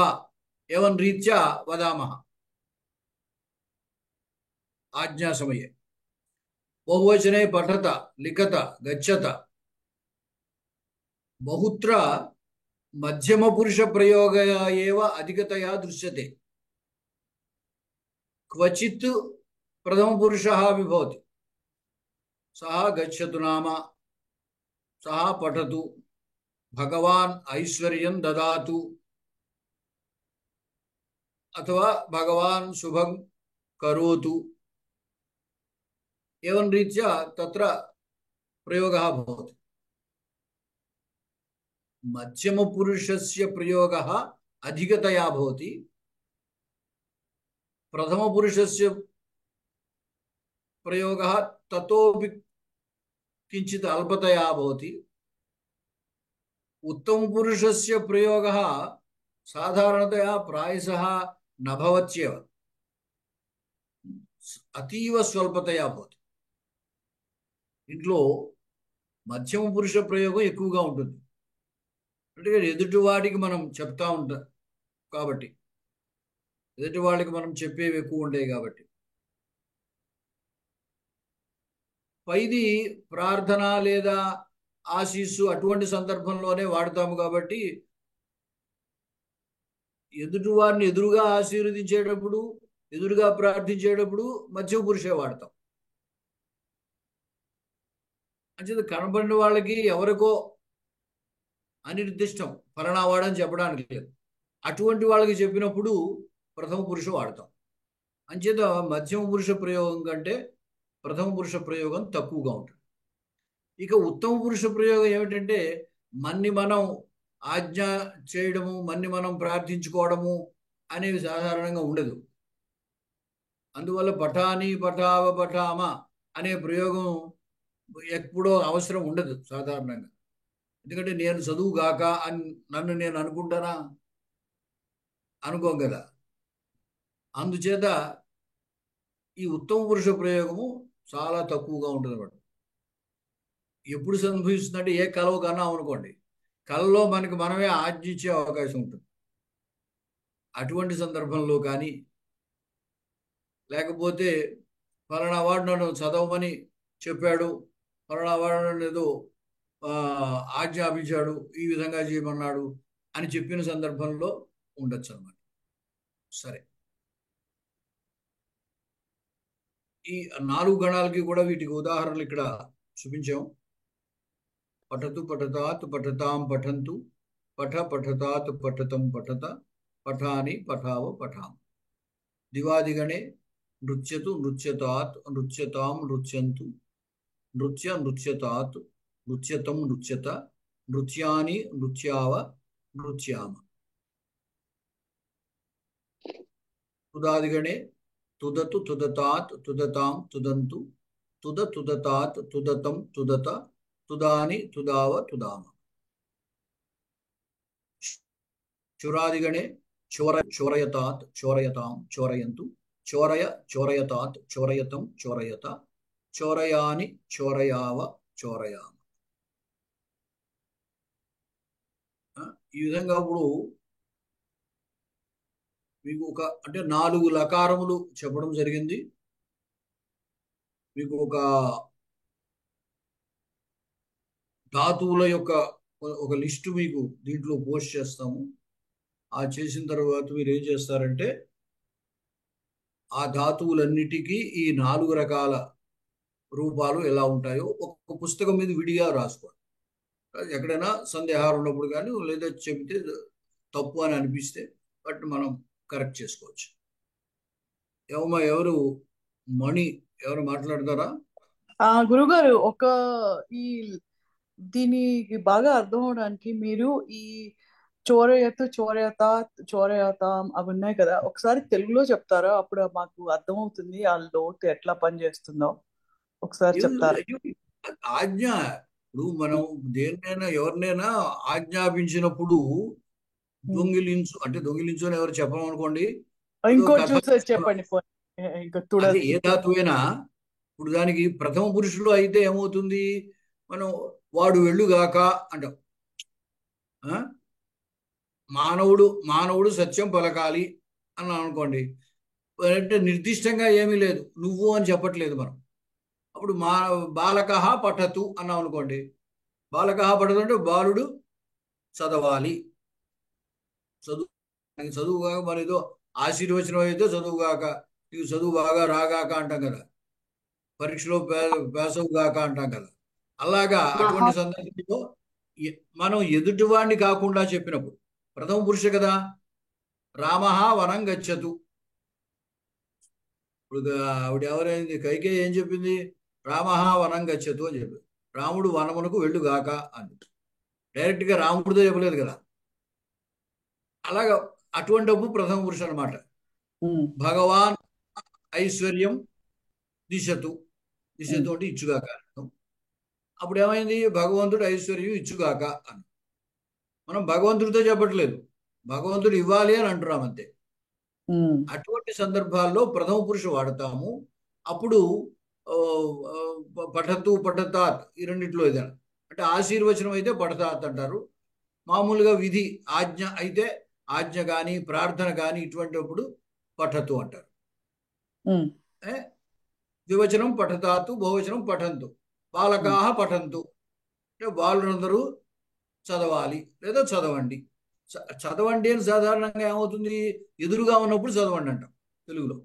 एवं रीत्या वदामः आज्ञा समये बहुवचने पठत लिखत गच्छत बहुत्र मध्यमपुरुष प्रयोग एव अधिकतया दृश्यते क्वचित् प्रथमपुरुषः अपि भवति सः गच्छतु नाम सः पठतु भगवान् ऐश्वर्यं ददातु अथवा भगवान् शुभं करोतु एवं रीत्या तत्र प्रयोगः भवति मध्यमपुरुषस्य प्रयोगः अधिकतया भवति प्रथमपुरुषस्य प्रयोगः ततोपि किञ्चित् अल्पतया भवति उत्तमपुरुषस्य प्रयोगः సాధారణతయా ప్రాయశః నభవత్యేవ, అతీవ స్వల్పతయా భవతి. ఇంట్లో మధ్యమ పురుష ప్రయోగం ఎక్కువగా ఉంటుంది, అంటే ఎదుటివాడికి మనం చెప్తా ఉంటాం కాబట్టి, ఎదుటివాడికి మనం చెప్పేవి ఎక్కువ ఉంటాయి కాబట్టి. పైది ప్రార్థన లేదా ఆశీస్సు అటువంటి సందర్భంలోనే వాడతాము కాబట్టి, ఎదుటివారిని ఎదురుగా ఆశీర్వదించేటప్పుడు, ఎదురుగా ప్రార్థించేటప్పుడు మధ్యమ పురుషే వాడతాం. అంచేత కనబడిన వాళ్ళకి ఎవరికో అనిర్దిష్టం ఫలానా వాడని చెప్పడానికి లేదు, అటువంటి వాళ్ళకి చెప్పినప్పుడు ప్రథమ పురుష వాడతాం. అంచేత మధ్యమ పురుష ప్రయోగం కంటే ప్రథమ పురుష ప్రయోగం తక్కువగా ఉంటుంది. ఇక ఉత్తమ పురుష ప్రయోగం ఏమిటంటే, మన్ని మనం ఆజ్ఞ చేయడము, మన్ని మనం ప్రార్థించుకోవడము అనేవి సాధారణంగా ఉండదు. అందువల్ల పఠాని పఠావ పఠామ అనే ప్రయోగం ఎప్పుడో అవసరం ఉండదు సాధారణంగా. ఎందుకంటే నేను చదువుగాక అని నన్ను నేను అనుకుంటానా? అనుకోం కదా. అందుచేత ఈ ఉత్తమ పురుష ప్రయోగము చాలా తక్కువగా ఉంటుంది అన్నమాట. ఎప్పుడు సంభవిస్తుందంటే, ఏ కలవ కన్నా అనుకోండి, కలలో మనకి మనమే ఆజ్ఞించే అవకాశం ఉంటుంది. అటువంటి సందర్భంలో కానీ, లేకపోతే ఫలానా వాడు నన్ను చదవమని చెప్పాడు, ఫలానా వాడు నన్ను ఏదో ఆజ్ఞాపించాడు, ఈ విధంగా చేయమన్నాడు అని చెప్పిన సందర్భంలో ఉండొచ్చు అన్నమాట. సరే, ఈ 4 గణాలకి కూడా వీటికి ఉదాహరణలు ఇక్కడ చూపించాం. పఠతు పఠతాత్ పఠతాం పఠంతు, పఠ పఠతాత్ పఠతం పఠత, పఠాని పఠావ పఠాం. దివాదిగణే నృత్యతు నృత్యతాత్ నృత్యతాం నృత్యంతు, నృత్య నృత్యతాత్ నృత్యతం నృత్యత, నృత్యాని నృత్యావ నృత్యామ. తుదాదిగణే తుదతు తుదతాత్ తుదతాం తుదంతు, తుద తుదతాత్ తుదతం తుదత, తుదాని తుదావ తుదామ. చోరాదిగణే చోర చోరయతాత్ చోరయతాం చోరయంతు, చోరయ చోరయతాత్ చోరయతం చోరయత, చోరయాని చోరయావ చోరయామ. ఈ విధంగా ఇప్పుడు మీకు అంటే 4 లకారములు చెప్పడం జరిగింది. మీకు ఒక ధాతువుల యొక్క ఒక లిస్టు మీకు దీంట్లో పోస్ట్ చేస్తాము. ఆ చేసిన తర్వాత మీరు ఏం చేస్తారంటే, ఆ ధాతువులన్నిటికీ ఈ 4 రకాల రూపాలు ఎలా ఉంటాయో ఒక పుస్తకం మీద విడిగా రాసుకోండి. ఎక్కడైనా సందేహాలు ఉన్నప్పుడు కానీ, లేదా చెబితే తప్పు అని అనిపిస్తే బట్ మనం కరెక్ట్ చేసుకోవచ్చు. ఎవరు మణి ఎవరు మాట్లాడతారా? గురుగారు, ఈ దీనికి బాగా అర్థం అవడానికి మీరు ఈ చోరయత్ చోరయత చోరయతాం అవి ఉన్నాయి కదా, ఒకసారి తెలుగులో చెప్తారా? అప్పుడు మాకు అర్థమవుతుంది ఆ లోతు ఎట్లా పనిచేస్తుందో. ఒకసారి చెప్తారా? ఆజ్ఞ ఇప్పుడు మనం దేన్నైనా ఎవరినైనా ఆజ్ఞాపించినప్పుడు దొంగిలించు అంటే దొంగిలించు అని ఎవరు చెప్పడం అనుకోండి, ఇంకోటి చెప్పండి. ఏ ధాతువైనా ఇప్పుడు దానికి ప్రథమ పురుషులు అయితే ఏమవుతుంది, మనం వాడు వెళ్ళుగాక అంటాం. మానవుడు సత్యం పలకాలి అన్నాం అనుకోండి, అంటే నిర్దిష్టంగా ఏమీ లేదు, నువ్వు అని చెప్పట్లేదు మనం. అప్పుడు బాలకః పఠతు అన్నాం అనుకోండి, బాలకః పఠతు అంటే బాలుడు చదవాలి, చదువుగాక. మరి ఏదో ఆశీర్వచనం అయితే చదువుగాక, నీకు చదువు బాగా రాగాక అంటాం కదా, పరీక్షలో పేసవుగాక అంటాం కదా. అలాగా అటువంటి సందర్భంలో మనం ఎదుటివాడిని కాకుండా చెప్పినప్పుడు ప్రథమ పురుష కదా, రామః వనం గచ్చతు. ఇప్పుడు ఆవిడ ఎవరైంది, కైకేయి ఏం చెప్పింది? రామః వనం గచ్చతు అని చెప్పి, రాముడు వనమునకు వెళ్ళుగాక అని. డైరెక్ట్గా రాముడితో చెప్పలేదు కదా. అలాగా అటువంటిప్పుడు ప్రథమ పురుష అనమాట. భగవాన్ ఐశ్వర్యం దిశతు, దిశతు అంటే ఇచ్చుగాక. అప్పుడు ఏమైంది, భగవంతుడు ఐశ్వర్యం ఇచ్చుగాక అని. మనం భగవంతుడితో చెప్పట్లేదు, భగవంతుడు ఇవ్వాలి అని అంటున్నాం అంతే. అటువంటి సందర్భాల్లో ప్రథమ పురుషు వాడతాము. అప్పుడు పఠతు పఠతాత్ ఈ రెండిట్లో ఏదైనా అంటే ఆశీర్వచనం అయితే పఠతాత్ అంటారు. మామూలుగా విధి ఆజ్ఞ అయితే ఆజ్ఞ కానీ ప్రార్థన కానీ ఇటువంటిప్పుడు పఠతు అంటారు. ద్వివచనం పఠతాతు, బహువచనం పఠంతు. బాలకాహ పఠంతు అంటే బాలురందరూ చదవాలి లేదా చదవండి. చదవండి అని సాధారణంగా ఏమవుతుంది, ఎదురుగా ఉన్నప్పుడు చదవండి అంటాం తెలుగులో.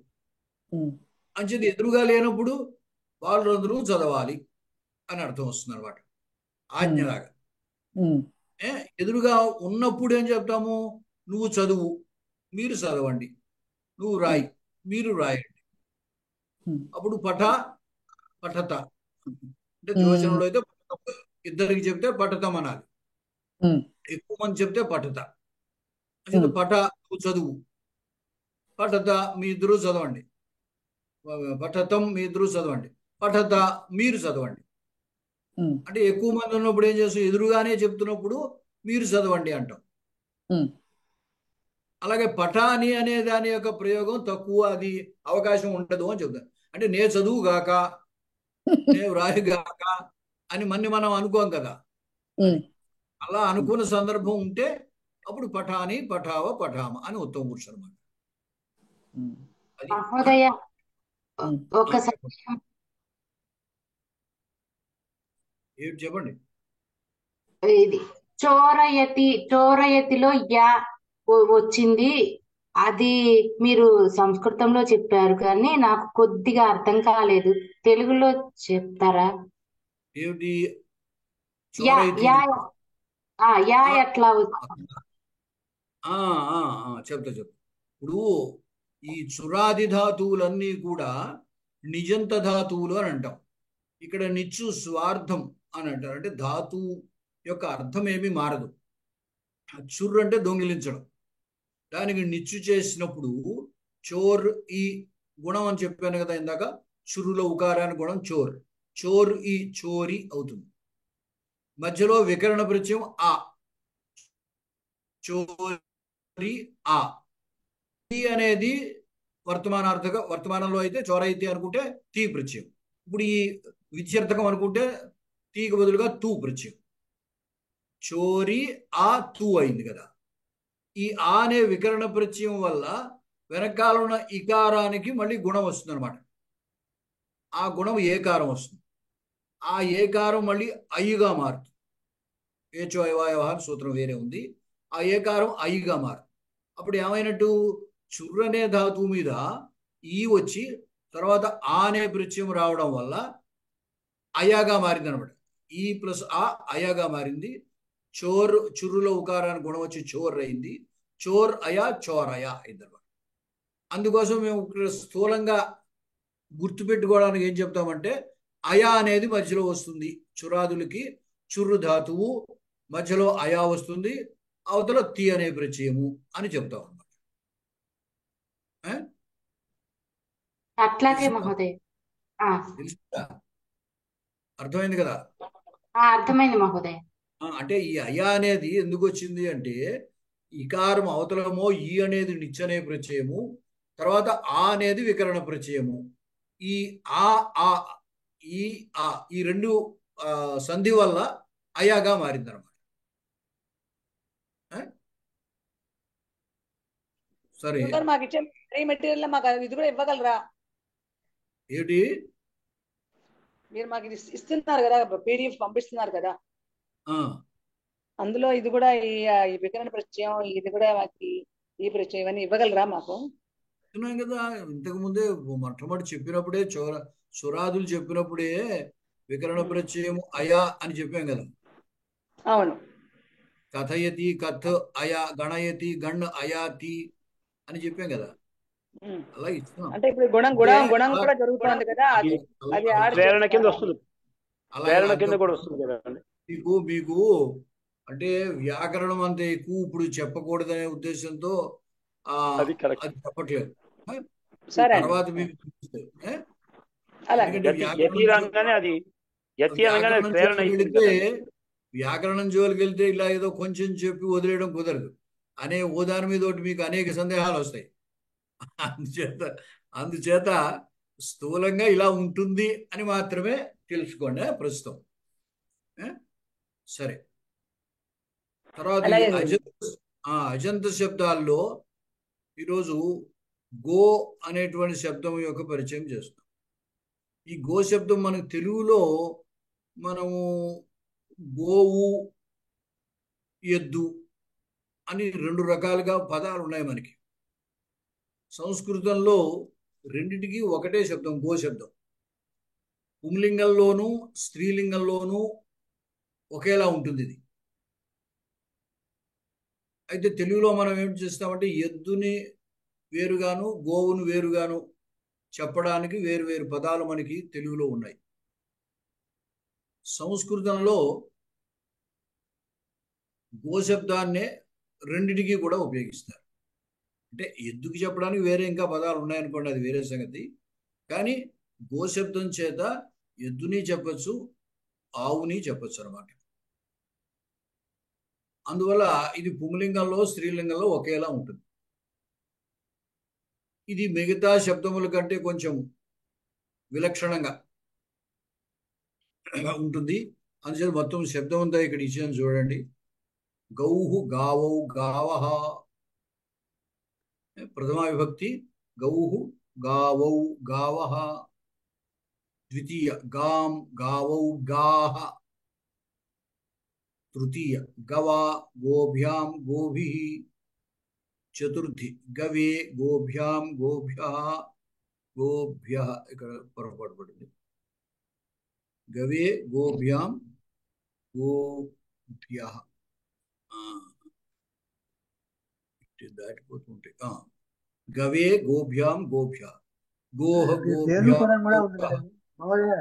అంచేది ఎదురుగా లేనప్పుడు బాలురందరూ చదవాలి అని అర్థం వస్తుంది అనమాట, ఆజ్ఞలాగా. ఎదురుగా ఉన్నప్పుడు ఏం చెప్తాము, నువ్వు చదువు, మీరు చదవండి, నువ్వు రాయి, మీరు రాయండి. అప్పుడు పఠత అంటే ద్వివచనంలో అయితే ఇద్దరికి చెప్తే పఠతం అనాలి, ఎక్కువ మంది చెప్తే పఠత. పఠ నువ్వు చదువు, పఠత మీ ఇద్దరు చదవండి, పఠతం మీ ఇద్దరు చదవండి, పఠత మీరు చదవండి. అంటే ఎక్కువ మంది ఉన్నప్పుడు ఏం చేస్తాం, ఎదురుగానే చెప్తున్నప్పుడు మీరు చదవండి అంటాం. అలాగే పఠాని అనే దాని యొక్క ప్రయోగం తక్కువ, అది అవకాశం ఉండదు అని చెప్తాం. అంటే నే చదువు గాక, నే వ్రాయి గాక అని మనం అనుకోం కదా. అలా అనుకున్న సందర్భం ఉంటే అప్పుడు పఠాని పఠావ పఠామ అని ఉత్తమ పురుషుడు అన్నమాట. మహోదయ ఒక సందేహం. ఏమిటి చెప్పండి. ఇది చోరయతిలో యా వచ్చింది, అది మీరు సంస్కృతంలో చెప్పారు కానీ నాకు కొద్దిగా అర్థం కాలేదు, తెలుగులో చెప్తారా? ఏమిటి యా ఎట్లా చెప్తా. ఇప్పుడు ఈ చురాది ధాతువులన్నీ కూడా నిజంత ధాతువులు అని అంటాం. ఇక్కడ నిచ్చు స్వార్థం అని అంటారు. అంటే ధాతువు యొక్క అర్థం ఏమీ మారదు. చుర్రు అంటే దొంగిలించడం, దానికి నిచ్చు చేసినప్పుడు చోర్ ఈ గుణం అని చెప్పాను కదా ఇందాక, చురులో ఉకారాని గుణం చోర్, చోర్ ఈ చోరి అవుతుంది. మధ్యలో వికరణ ప్రత్యయం ఆ, చోరి ఆ. అనేది వర్తమానంలో అయితే చోరైతే అనుకుంటే తీ ప్రత్యయం. ఇప్పుడు ఈ విద్యార్థకం అనుకుంటే తీకి బదులుగా తూ ప్రత్యయం. చోరి ఆ తూ అయింది కదా. ఈ ఆ అనే వికరణ ప్రత్యయం వల్ల వెనకాల ఉన్న ఇకారానికి మళ్ళీ గుణం వస్తుంది అనమాట. ఆ గుణం ఏకారం వస్తుంది. ఆ ఏకారం మళ్ళీ ఐగా మారుతుంది. ఏచో అయవాయవాహన సూత్రం వేరే ఉంది. ఆ ఏకారం ఐగా మారుతుంది. అప్పుడు ఏమైనట్టు, చుర్రు అనే ధాతువు మీద ఈ వచ్చి తర్వాత ఆ అనే ప్రత్యయం రావడం వల్ల అయాగా మారింది అనమాట. ఈ ప్లస్ ఆ అయాగా మారింది. చుర్రులో ఉకారానికి గుణం వచ్చి చోర్ అయింది. చోర్ అయా చోర్ అయా అయింది అనమాట. అందుకోసం మేము స్థూలంగా గుర్తుపెట్టుకోవడానికి ఏం చెప్తామంటే, అయా అనేది మధ్యలో వస్తుంది. చురాదులకి చుర్రు ధాతువు మధ్యలో అయా వస్తుంది, అవతల తి అనే ప్రత్యయము అని చెప్తాం అనమాట. అట్లాగే మహోదయ. అర్థమైంది కదా? అర్థమైంది మహోదయ. అంటే ఈ అయా అనేది ఎందుకు వచ్చింది అంటే, ఇకారం అవతలమో ఈ అనేది నిచ్చనే ప్రత్యయము, తర్వాత ఆ అనేది వికరణ ప్రత్యయము. ఈ ఈ రెండు సంధి వల్ల అయాగా మారింది అనమాట. సరే, మాకు ఇచ్చే మెటీరియల్ మాకు ఇది కూడా ఇవ్వగలరా? ఏమిటి మీరు మాకు ఇది ఇస్తున్నారు కదా, PDF పంపిస్తున్నారు కదా, అందులో ఇది కూడా ఈ వికరణ ప్రత్యయం, ఇది కూడా మాకు ఈ ప్రత్యయం అని ఇవ్వగలరా మాకు? చెప్తున్నాం కదా ఇంతకు ముందే, మొట్టమొదటి చెప్పినప్పుడే సురాదులు చెప్పినప్పుడే వికరణ ప్రత్యయము అయా అని చెప్పాం కదా. అవును. కథయతి కథ్ అయా, గణయతి గణ్ అయాతి అని చెప్పాం కదా. అలా ఇస్తున్నాం. అంటే ఇప్పుడు గుణం కూడా జరుగుతుంది కదా, అది ప్రేరణ కింద వస్తుంది, ప్రేరణ కింద కూడా వస్తుంది కదా. మీకు అంటే వ్యాకరణం అంత ఎక్కువ ఇప్పుడు చెప్పకూడదనే ఉద్దేశంతో అది చెప్పట్లేదు. తర్వాత వ్యాకరణం జోలికి వెళ్తే ఇలా ఏదో కొంచెం చెప్పి వదిలేయడం కుదరదు. అనే ఓదాని మీద ఒకటి మీకు అనేక సందేహాలు వస్తాయి. అందుచేత స్థూలంగా ఇలా ఉంటుంది అని మాత్రమే తెలుసుకోండి ప్రస్తుతం. సరే, తర్వాత అజంత శబ్దాల్లో ఈరోజు గో అనేటువంటి శబ్దం యొక్క పరిచయం చేస్తాం. ఈ గో శబ్దం మనకు తెలుగులో మనము గోవు, ఎద్దు అని 2 రకాలుగా పదాలు ఉన్నాయి మనకి. సంస్కృతంలో రెండిటికి ఒకటే శబ్దం, గో శబ్దం. పుంలింగంలోనూ స్త్రీలింగంలోనూ ఒకేలా ఉంటుంది ఇది. అయితే తెలుగులో మనం ఏం చేస్తామంటే ఎద్దుని వేరుగాను గోవును వేరుగాను చెప్పడానికి వేరు వేరు పదాలు మనకి తెలుగులో ఉన్నాయి. సంస్కృతంలో గోశబ్దాన్నే రెండిటికి కూడా ఉపయోగిస్తారు. అంటే ఎద్దుకి చెప్పడానికి వేరే ఇంకా పదాలు ఉన్నాయనుకోండి, అది వేరే సంగతి. కానీ గోశబ్దం చేత ఎద్దుని చెప్పచ్చు, ఆవుని చెప్పచ్చు అన్నమాట. అందువల్ల ఇది పుంలింగంలో స్త్రీలింగంలో ఒకేలా ఉంటుంది. ఇది మిగతా శబ్దముల కంటే కొంచెం విలక్షణంగా ఉంటుంది. అందుచేత మొత్తం శబ్దం అంతా ఇక్కడ ఇచ్చాను చూడండి. గౌహు, గావౌ, గావః. ప్రథమా విభక్తి గౌహు, గావౌ, గావః. ద్వితీయ గాం, గావౌ, గాః. తృతీయ గవా, గోభ్యాం, గోభిః. చతుర్థి గవే, గోభ్యాం, గోభ్యః. గోభ్యః ఇక్కడ పొరపాటు పడింది. గవే, గోభ్యాం, గోభ్యః. దాటిపోతుంటే గవే, గోభ్యాం, గోభ్యః. గోహ, దేవుని పదం కూడా ఉంది కదా మామూలుగా,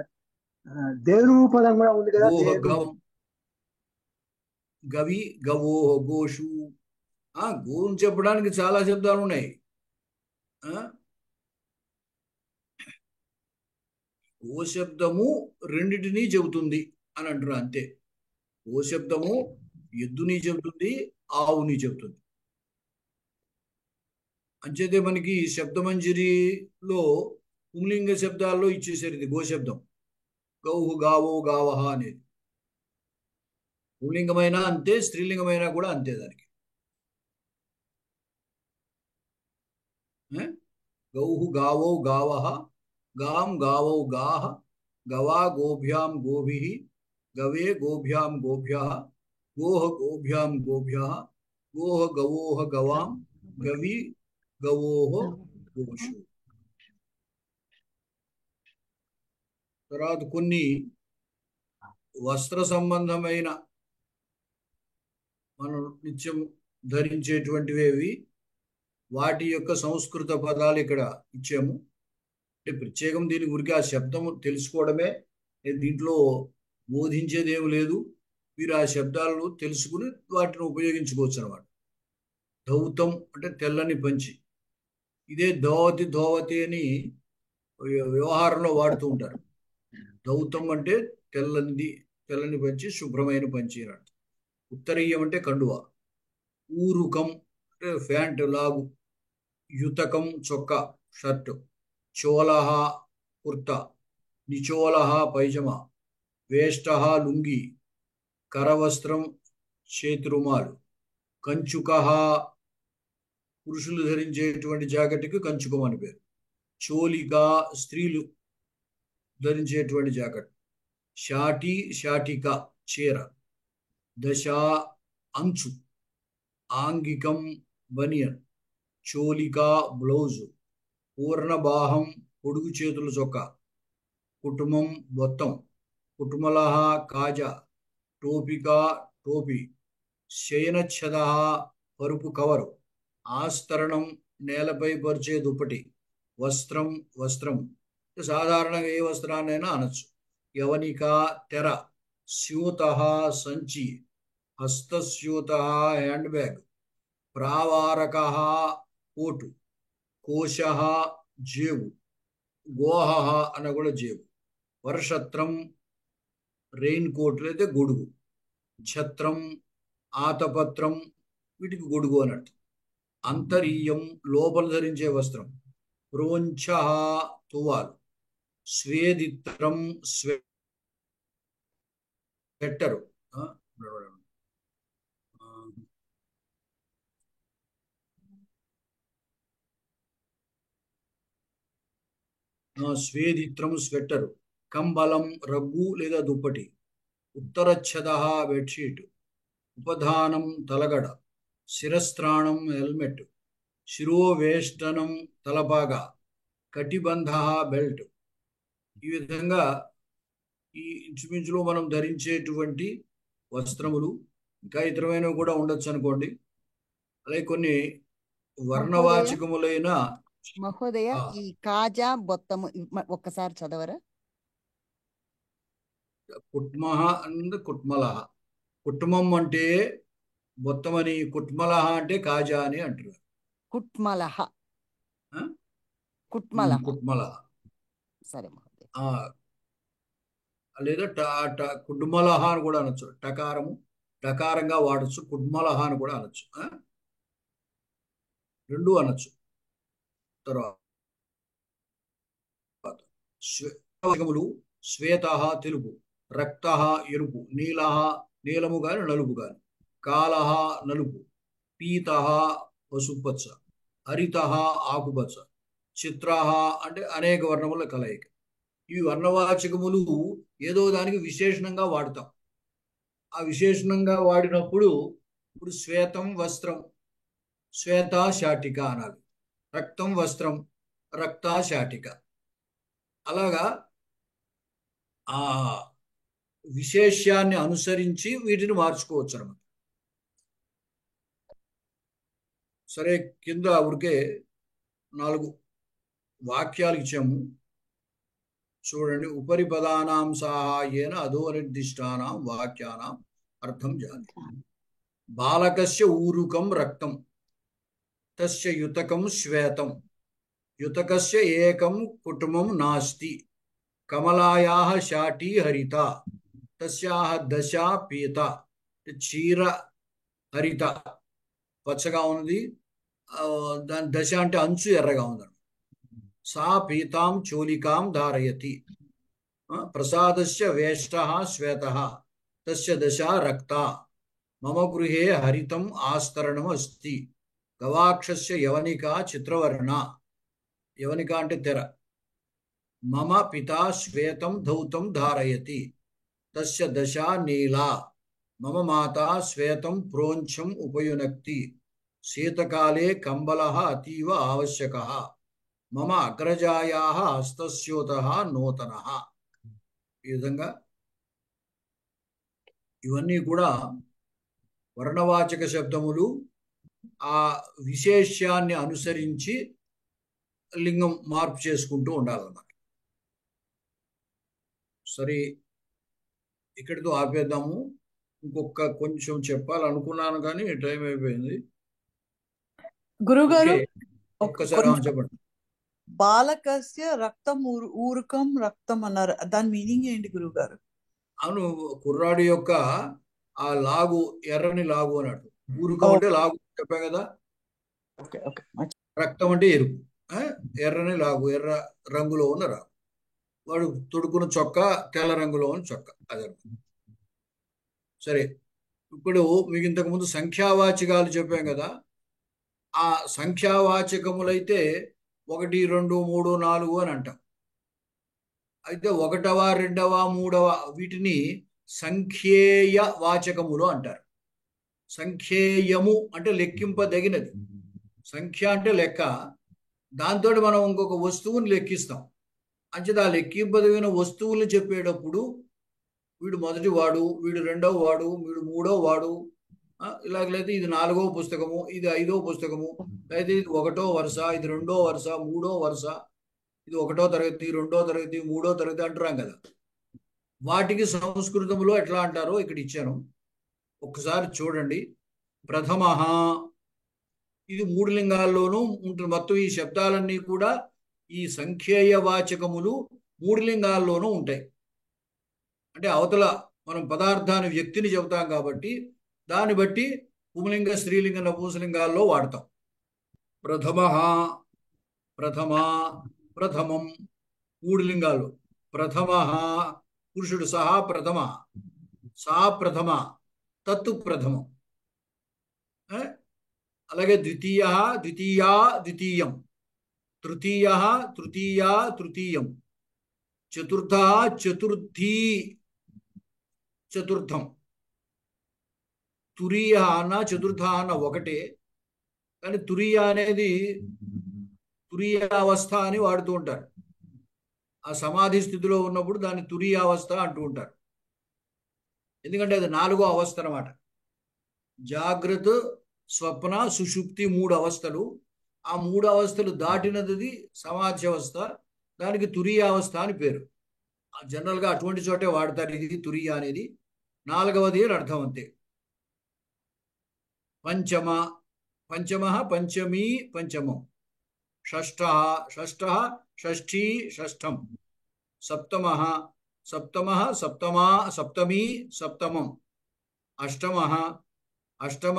దేవుని పదం కూడా ఉంది కదా. గోహ, గవం, గవి, గవోహ, గోషు. గోను చెప్పడానికి చాలా శబ్దాలు ఉన్నాయి. గో శబ్దము రెండిటినీ చెబుతుంది అని అంటారు అంతే. గో శబ్దము ఎద్దుని చెబుతుంది, ఆవుని చెబుతుంది. అంచేతే మనకి శబ్దమంజరిలో పుంలింగ శబ్దాల్లో ఇచ్చేసారు ఇది గో శబ్దం. గౌహు, గావో, గావహ అనేది పుంలింగమైనా అంతే, స్త్రీలింగమైనా కూడా అంతే. దానికి గౌహు, గావౌ, గావః. గాం, గావౌ, గాః. గవా, గోభ్యాం, గోభిః. గవే, గోభ్యాం, గోభ్యః. గోహ, గోభ్యాం, గోభ్యః. గోహ, గవోహ, గవాం. గవి, గవోహ, గోషు. తర్వాత కొన్ని వస్త్ర సంబంధమైన మనం నిత్యం ధరించేటువంటివి, వాటి యొక్క సంస్కృత పదాలు ఇక్కడ ఇచ్చాము. అంటే ప్రత్యేకం దీని గురించి ఆ శబ్దం తెలుసుకోవడమే, దీంట్లో బోధించేది ఏమి లేదు. మీరు ఆ శబ్దాలను తెలుసుకుని వాటిని ఉపయోగించుకోవచ్చు అన్నమాట. ధౌతం అంటే తెల్లని పంచి. ఇదే ధోవతి, ధోవతి అని వ్యవహారంలో వాడుతూ ఉంటారు. ధౌతం అంటే తెల్లని పంచి, శుభ్రమైన పంచి అని. ఉత్తరీయం అంటే కండువ. ఊరుకం అంటే ప్యాంటు, లాగు. యుతకం చొక్కా, షర్టు. చోళః కుర్తా. నిచోళః పైజమా. వేష్టః లుంగి. కరవస్త్రం చేతి రుమాలు. కంచుకః పురుషులు ధరించేటువంటి జాకెట్కి కంచుకం అని పేరు. చోలిక స్త్రీలు ధరించేటువంటి జాకెట్. షాటి, షాటిక చీర. దశ అంచు. ఆంగికం బనియన్. చోలిక బ్లౌజు. పూర్ణబాహం పొడుగు చేతుల చొక్కా. కుటుంబం బొత్తం. కుటుమలః కాజా. టోపిక టోపీ. శయనచ్ఛద పరుపు కవరు. ఆస్తరణం నేలపై పరిచే దుప్పటి. వస్త్రం వస్త్రం సాధారణంగా ఏ వస్త్రాన్నైనా అనొచ్చు. యవనిక తెర. స్యూత సంచి. హస్తస్యూత హ్యాండ్ బ్యాగ్. ప్రావారక కోటు. కోశ జేబు. గోహ అన్న కూడా జేబు. వర్షత్రం రెయిన్ కోట్ అయితే గొడుగు. ఛత్రం. ఆతపత్రం వీటికి గొడుగు అని అర్థం. అంతరీయం లోపల ధరించే వస్త్రం. ప్రోంఛ తువాలు. స్వేదిత్రం స్వెట్టరు. స్వేదిత్రం స్వెట్టరు. కంబలం రగ్గు లేదా దుప్పటి. ఉత్తరచ్ఛద బెడ్షీట్. ఉపధానం తలగడ. శిరస్త్రాణం హెల్మెట్. శిరోవేష్టనం తలపాగా. కటిబంధ బెల్ట్. ఈ విధంగా ఈ ఇంచుమించులో మనం ధరించేటువంటి వస్త్రములు. ఇంకా ఇతరమైనవి కూడా ఉండొచ్చు అనుకోండి. అలాగే కొన్ని వర్ణవాచకములైన మహోదయ ఈ కాజా బొత్తము ఒక్కసారి చదవరా? కుట్మహ అండ్ కుట్మలహ. కుటుంబం అంటే బొత్తమని, కుట్మలహ అంటే కాజా అని అంటారు. కుట్మలహ. కుట్మలహ. కుట్మలహ. సరే మహోదయ. లేదా కుడ్మలహ అని కూడా అనొచ్చు. టకారము టకారంగా వాడచ్చు. కుడ్మలహ అని కూడా అనొచ్చు. రెండు అనొచ్చు. తర్వాత శ్వేతములు. శ్వేత తెలుపు. రక్త ఎరుపు. నీల నీలము గాని నలుపు గాని. కాల నలుపు. పీత పసుపచ్చ. హరిత ఆకుపచ్చ. చిత్ర అంటే అనేక వర్ణముల కలయిక. ఈ వర్ణవాచకములు ఏదో దానికి విశేషణంగా వాడతాం. ఆ విశేషణంగా వాడినప్పుడు ఇప్పుడు శ్వేతం వస్త్రం, శ్వేత శాటిక అనాలి. రక్తం వస్త్రం, రక్త శాటిక. అలాగా ఆ విశేష్యాన్ని అనుసరించి వీటిని మార్చుకోవచ్చు అన్నమాట. సరే, కింద ఊరికే 4 వాక్యాలు ఇచ్చాము చూడండి. ఉపరి పదానాం సాహాయేన అధోనిర్దిష్టానాం వాక్యానాం అర్థం జాని. బాలకస్య ఊరుకం రక్తం, తస్య యుతకం శ్వేతం, యుతకస్య ఏకం కుటుంబం నాస్తి, కమలాయాః శాటి హరిత, తస్యాః దశ పీత. చీర హరిత పచ్చగా ఉంది, దాని దశ అంటే అంచు ఎర్రగా ఉందండి. సా పీతాం చోలికాం ధారయతి. ప్రసాదస్య వేష్టః శ్వేతః, తస్య దశ రక్త. మమ గృహే హరితం ఆస్తరణం అస్తి. గవాక్షస్య యవనిక చిత్రవర్ణ. యవనిక అంటే తెర. మమ పితా శ్వేతం ధౌతం ధారయతి, తస్య దశ నీలా. మమ మాతా శ్వేతం ప్రోంఛం ఉపయునక్తి. శీతకాలే కంబలః అతీవ ఆవశ్యకః. మమ అగ్రజాయాః హస్తస్యోతః నూతనః. ఈ విధంగా ఇవన్నీ కూడా వర్ణవాచక శబ్దములు ఆ విశేష్యాన్ని అనుసరించి లింగం మార్పు చేసుకుంటూ ఉండాలన్నమాట. సరే, ఇక్కడితో ఆపేద్దాము. ఇంకొక కొంచెం చెప్పాలనుకున్నాను కానీ టైం అయిపోయింది. గురుగారు ఒక్కసారి చెప్పండి. బాలకస్య రక్తం ఊరుకం రక్తం అన్నారు. దాని మీనింగ్ ఏంటి గురుగారు? అవును, కుర్రాడి యొక్క ఆ లాగు ఎర్రని లాగు అన్నట్టు. ఊరుకం అంటే లాగు చెప్పా కదా. రక్తం అంటే ఎరుపు. ఎర్రని లాగు, ఎర్ర రంగులో ఉన్న రాగు. వాడు తొడుకున్న చొక్కా తెల్ల రంగులో ఉన్న చొక్కా. అదే. సరే, ఇప్పుడు మీకు ఇంతకు ముందు సంఖ్యావాచకాలు చెప్పాం కదా. ఆ సంఖ్యావాచకములైతే 1, 2, 3, 4 అని అంటాం. అయితే 1వ, 2వ, 3వ వీటిని సంఖ్యేయ వాచకములు అంటారు. సంఖ్యేయము అంటే లెక్కింపదగినది. సంఖ్య అంటే లెక్క. దాంతో మనం ఇంకొక వస్తువుని లెక్కిస్తాం. అంచేత ఆ లెక్కింపదగిన వస్తువుల్ని చెప్పేటప్పుడు వీడు మొదటి వాడు, వీడు 2వ వాడు, వీడు 3వ వాడు, ఇలాగైతే ఇది 4వ పుస్తకము, ఇది 5వ పుస్తకము, అయితే ఇది 1వ వరుస, ఇది 2వ వరుస, 3వ వరుస, ఇది 1వ తరగతి, 2వ తరగతి, 3వ తరగతి అంటున్నాం కదా. వాటికి సంస్కృతంలో ఎట్లా అంటారో ఇక్కడ ఇచ్చాను, ఒక్కసారి చూడండి. ప్రథమః, ఇది 3 లింగాల్లోనూ ఉంటుంది. మొత్తం ఈ శబ్దాలన్నీ కూడా ఈ సంఖ్యేయ వాచకములు 3 లింగాల్లోనూ ఉంటాయి. అంటే అవతల మనం పదార్థాన్ని వ్యక్తిని చెబుతాం కాబట్టి దాన్ని బట్టి పుంలింగ స్త్రీలింగ నపుంసలింగాల్లో వాడతాం. ప్రథమ, ప్రథమ, ప్రథమం 3 లింగాలు. ప్రథమ పురుషుడు సహా ప్రథమ, సా ప్రథమ, తత్తు ప్రథమం. అలాగే ద్వితీయ, ద్వితీయా, ద్వితీయం. తృతీయ, తృతీయా, తృతీయం. చతుర్థ, చతుర్థీ, చతుర్థం. తురీయ అన్న చతుర్థ అన్న ఒకటే, కానీ తురీయ అనేది తురీయావస్థ అని వాడుతూ ఉంటారు. ఆ సమాధి స్థితిలో ఉన్నప్పుడు దాన్ని తురీయావస్థ అంటూ ఉంటారు. ఎందుకంటే అది 4వ అవస్థ అన్నమాట. జాగ్రత్త, స్వప్న, సుషుప్తి 3 అవస్థలు. ఆ 3 అవస్థలు దాటినది సమాధి అవస్థ. దానికి తురీయావస్థ అని పేరు. జనరల్గా అటువంటి చోటే వాడతారు ఇది తురీయ అనేది. 4వది అని అర్థం అంతే. పంచమ, పంచమ, పంచమీ, పంచమం. షష్ఠ, షష్ఠ, షష్ఠీ, షష్ఠం. సప్తమ, సప్తమ, సప్తమా, సప్తమీ, సప్తమం. అష్టమ, అష్టమ,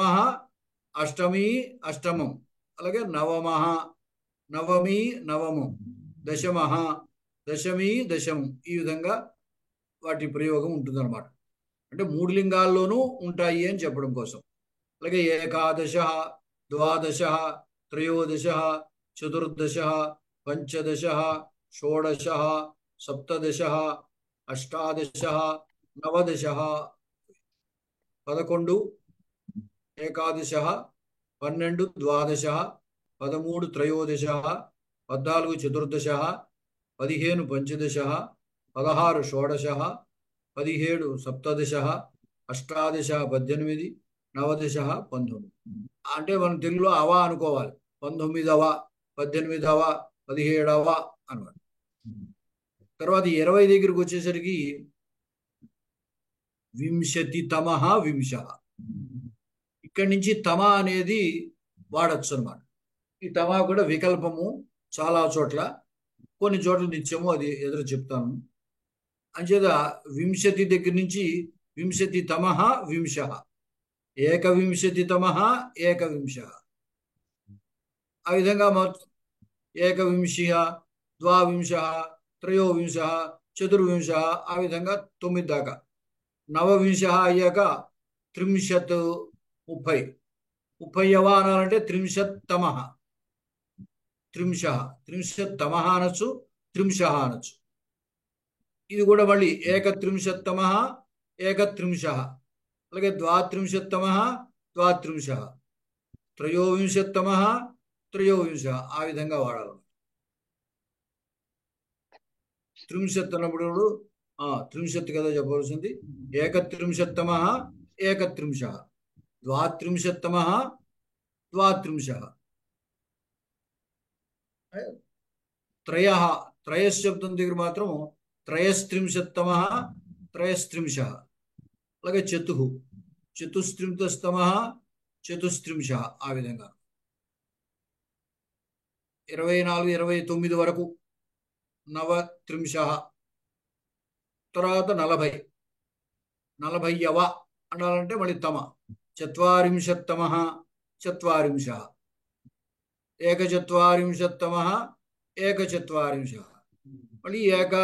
అష్టమీ, అష్టమం. అలాగే నవమ, నవమీ, నవమం. దశమ, దశమీ, దశమం. ఈ విధంగా వాటి ప్రయోగం ఉంటుందన్నమాట. అంటే 3 లింగాల్లోనూ ఉంటాయి అని చెప్పడం కోసం. అలాగే ఏకాదశ, ద్వాదశ, త్రయోదశ, చతుర్దశ, పంచదశ, షోడశ, సప్తదశ, అష్టాదశ, నవదశ. 11 ఏకాదశ, 12 ద్వాదశ, 13 త్రయోదశ, 14 చతుర్దశ, 15 పంచదశ, 16 షోడశ, 17 సప్తదశ, అష్టాదశ 18, నవదశ 19. అంటే మనం తెలుగులో అవా అనుకోవాలి. 19వ, 18వ, 17వ అనమాట. తర్వాత 20 దగ్గరికి వచ్చేసరికి వింశతితమః వింశః. ఇక్కడి నుంచి తమ అనేది వాడచ్చు అనమాట. ఈ తమ కూడా వికల్పము చాలా చోట్ల, కొన్ని చోట్ల నిత్యము, అది ఎదురు చెప్తాను. అంచేత వింశతి దగ్గర నుంచి వింశతితమః వింశః, ఏకవింశతితమః ఏకవింశః. ఆ విధంగా ఏకవింశః, ద్వావింశః, త్రయోవింశః, చతుర్వింశః, ఆ విధంగా 9 దాకా. నవవింశః అయ్యాక త్రింశత్ 30. 30వ అనాలంటే త్రింశత్తమః, త్రింశః, త్రింశత్తమః అనొచ్చు, త్రింశః అనొచ్చు. ఇది కూడా మళ్ళీ ఏకత్రింశత్తమః ఏకత్రింశః. అలాగే ద్వాత్రింశత్తమః ద్వాత్రింశః, త్రయోవింశత్తమః త్రయోవింశః. ఆ విధంగా వాడాలి. త్రింశత్ అన్నప్పుడు త్రింశత్ కదా చెప్పవలసింది. ఏకత్రింశత్తమః ఏకత్రింశః, ద్వాత్రింశత్తమః ద్వాత్రింశః. త్రయః, త్రయశబ్దం దగ్గర మాత్రం త్రయస్త్రింశత్తమః త్రయస్త్రింశః. అలాగే చతుః, చతుస్త్రింశస్తమః చతుస్త్రింశః. ఆ విధంగా 24, 29 వరకు నవత్రింశః. తర్వాత 40, 40వ అనాలంటే మళ్ళీ తమ. చత్వారింశత్తమః చత్వారింశః, ఏకచత్వారింశత్తమః ఏకచత్వారింశః. మళ్ళీ ఏక,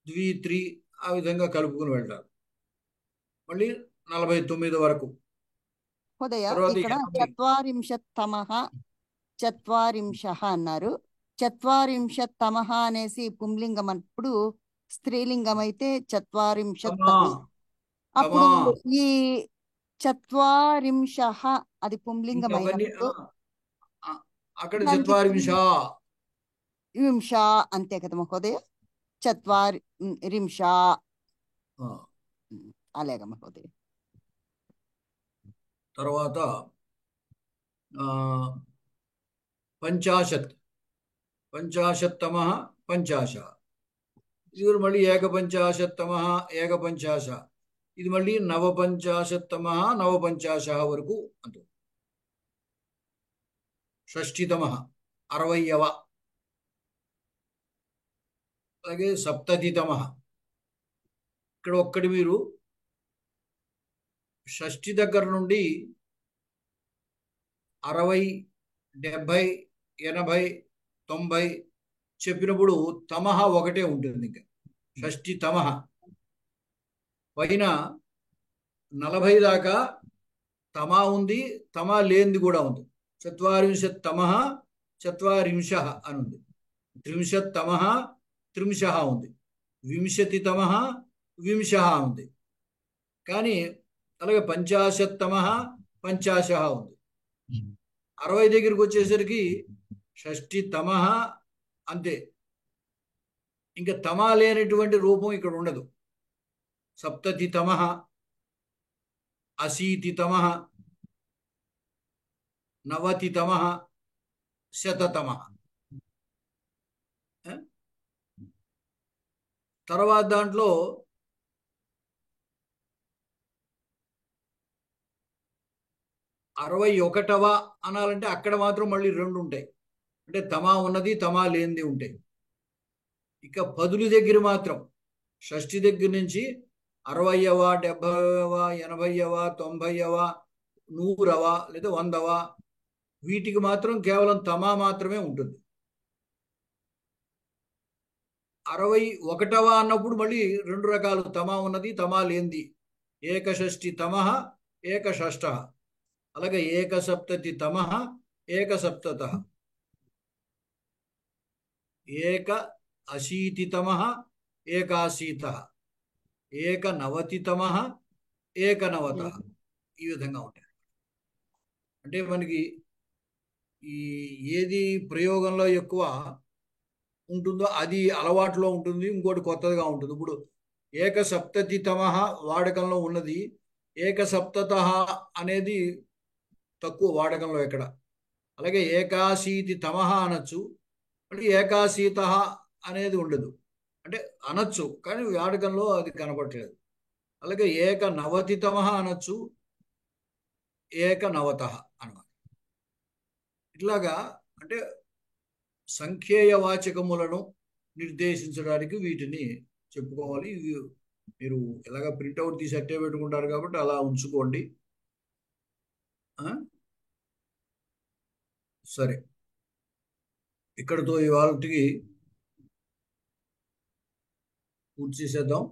ద్వి, త్రి, ఆ విధంగా కలుపుకుని వెళ్తారు. మళ్ళీ 49 వరకు. తర్వాత ఇక్కడ చత్వారింశత్తమః చత్వారింశః అన్నారు. చత్వారింశత్తమః అనేసి పుంలింగం అప్పుడు, స్త్రీలింగం అయితే చత్వారింశత్తమః. అప్పుడు ఈ చత్వారింశః అది పుంలింగం అయినప్పుడు అక్కడ చత్వారింశ వింశ అంతే కదా మహోదయ. చత్వారింశ అలాగే మహోదయ. తర్వాత 50, 50తమః 50. ఇది మళ్ళీ ఏకపంచాశత్తమః ఏకపంచాశ. ఇది మళ్ళీ నవపంచాశత్తమః నవపంచాశ వరకు అంటూ. షష్ఠితమః 60వ. అలాగే సప్తతితమః. ఇక్కడ ఒక్కటి మీరు షష్ఠి దగ్గర నుండి 60, 70, 80, 90 చెప్పినప్పుడు తమహ ఒకటే ఉంటుంది. ఇంకా షష్ఠి తమహ పైన 40 దాకా తమా ఉంది, తమా లేనిది కూడా ఉంది. 40 తమహ 40 అని ఉంది. 30 తమహ 30 ఉంది. 20 తమహ 20 ఉంది. కానీ అలాగే 50 తమహ 50 ఉంది. 60 దగ్గరికి వచ్చేసరికి షష్ఠి తమహ అంతే. ఇంకా తమా లేనటువంటి రూపం ఇక్కడ ఉండదు. 70 తమహ 80 తమహ 90 తమహ 100 తమహ. తర్వాత దాంట్లో 61వ అనాలంటే అక్కడ మాత్రం మళ్ళీ 2 ఉంటాయి. అంటే తమా ఉన్నది తమా లేనిది ఉంటాయి. ఇక పదుల దగ్గర మాత్రం షష్ఠి దగ్గర నుంచి 60వ 70వ 80వ 90వ 100వ లేదా 100వ వీటికి మాత్రం కేవలం తమా మాత్రమే ఉంటుంది. 61వ అన్నప్పుడు మళ్ళీ 2 రకాలు తమా ఉన్నది తమా లేనిది. ఏకషష్ఠి తమహ ఏకషష్ఠ, అలాగే ఏకసప్తతి తమహ ఏకసప్తత, ఏక అశీతితమః ఏకాశీతః, ఏకనవతితమః ఏకనవతః. ఈ విధంగా ఉంటాయి. అంటే మనకి ఈ ఏది ప్రయోగంలో ఎక్కువ ఉంటుందో అది అలవాటులో ఉంటుంది, ఇంకోటి కొత్తగా ఉంటుంది. ఇప్పుడు ఏకసప్తతితమః వాడకంలో ఉన్నది, ఏకసప్తతః అనేది తక్కువ వాడకంలో ఎక్కడ. అలాగే ఏకాశీతి తమః అనొచ్చు, అంటే ఏకాశీత అనేది ఉండదు. అంటే అనొచ్చు కానీ వాడకంలో అది కనపడలేదు. అలాగే ఏకనవతితమః అనొచ్చు, ఏకనవతః అనమాట. ఇట్లాగా అంటే సంఖ్యేయ వాచకములను నిర్దేశించడానికి వీటిని చెప్పుకోవాలి. ఇవి మీరు ఎలాగ ప్రింట్అవుట్ తీసి అట్టే పెట్టుకుంటారు కాబట్టి అలా ఉంచుకోండి. సరే, ఇక్కడతో ఇవాళకి పూర్తి చేసేద్దాం.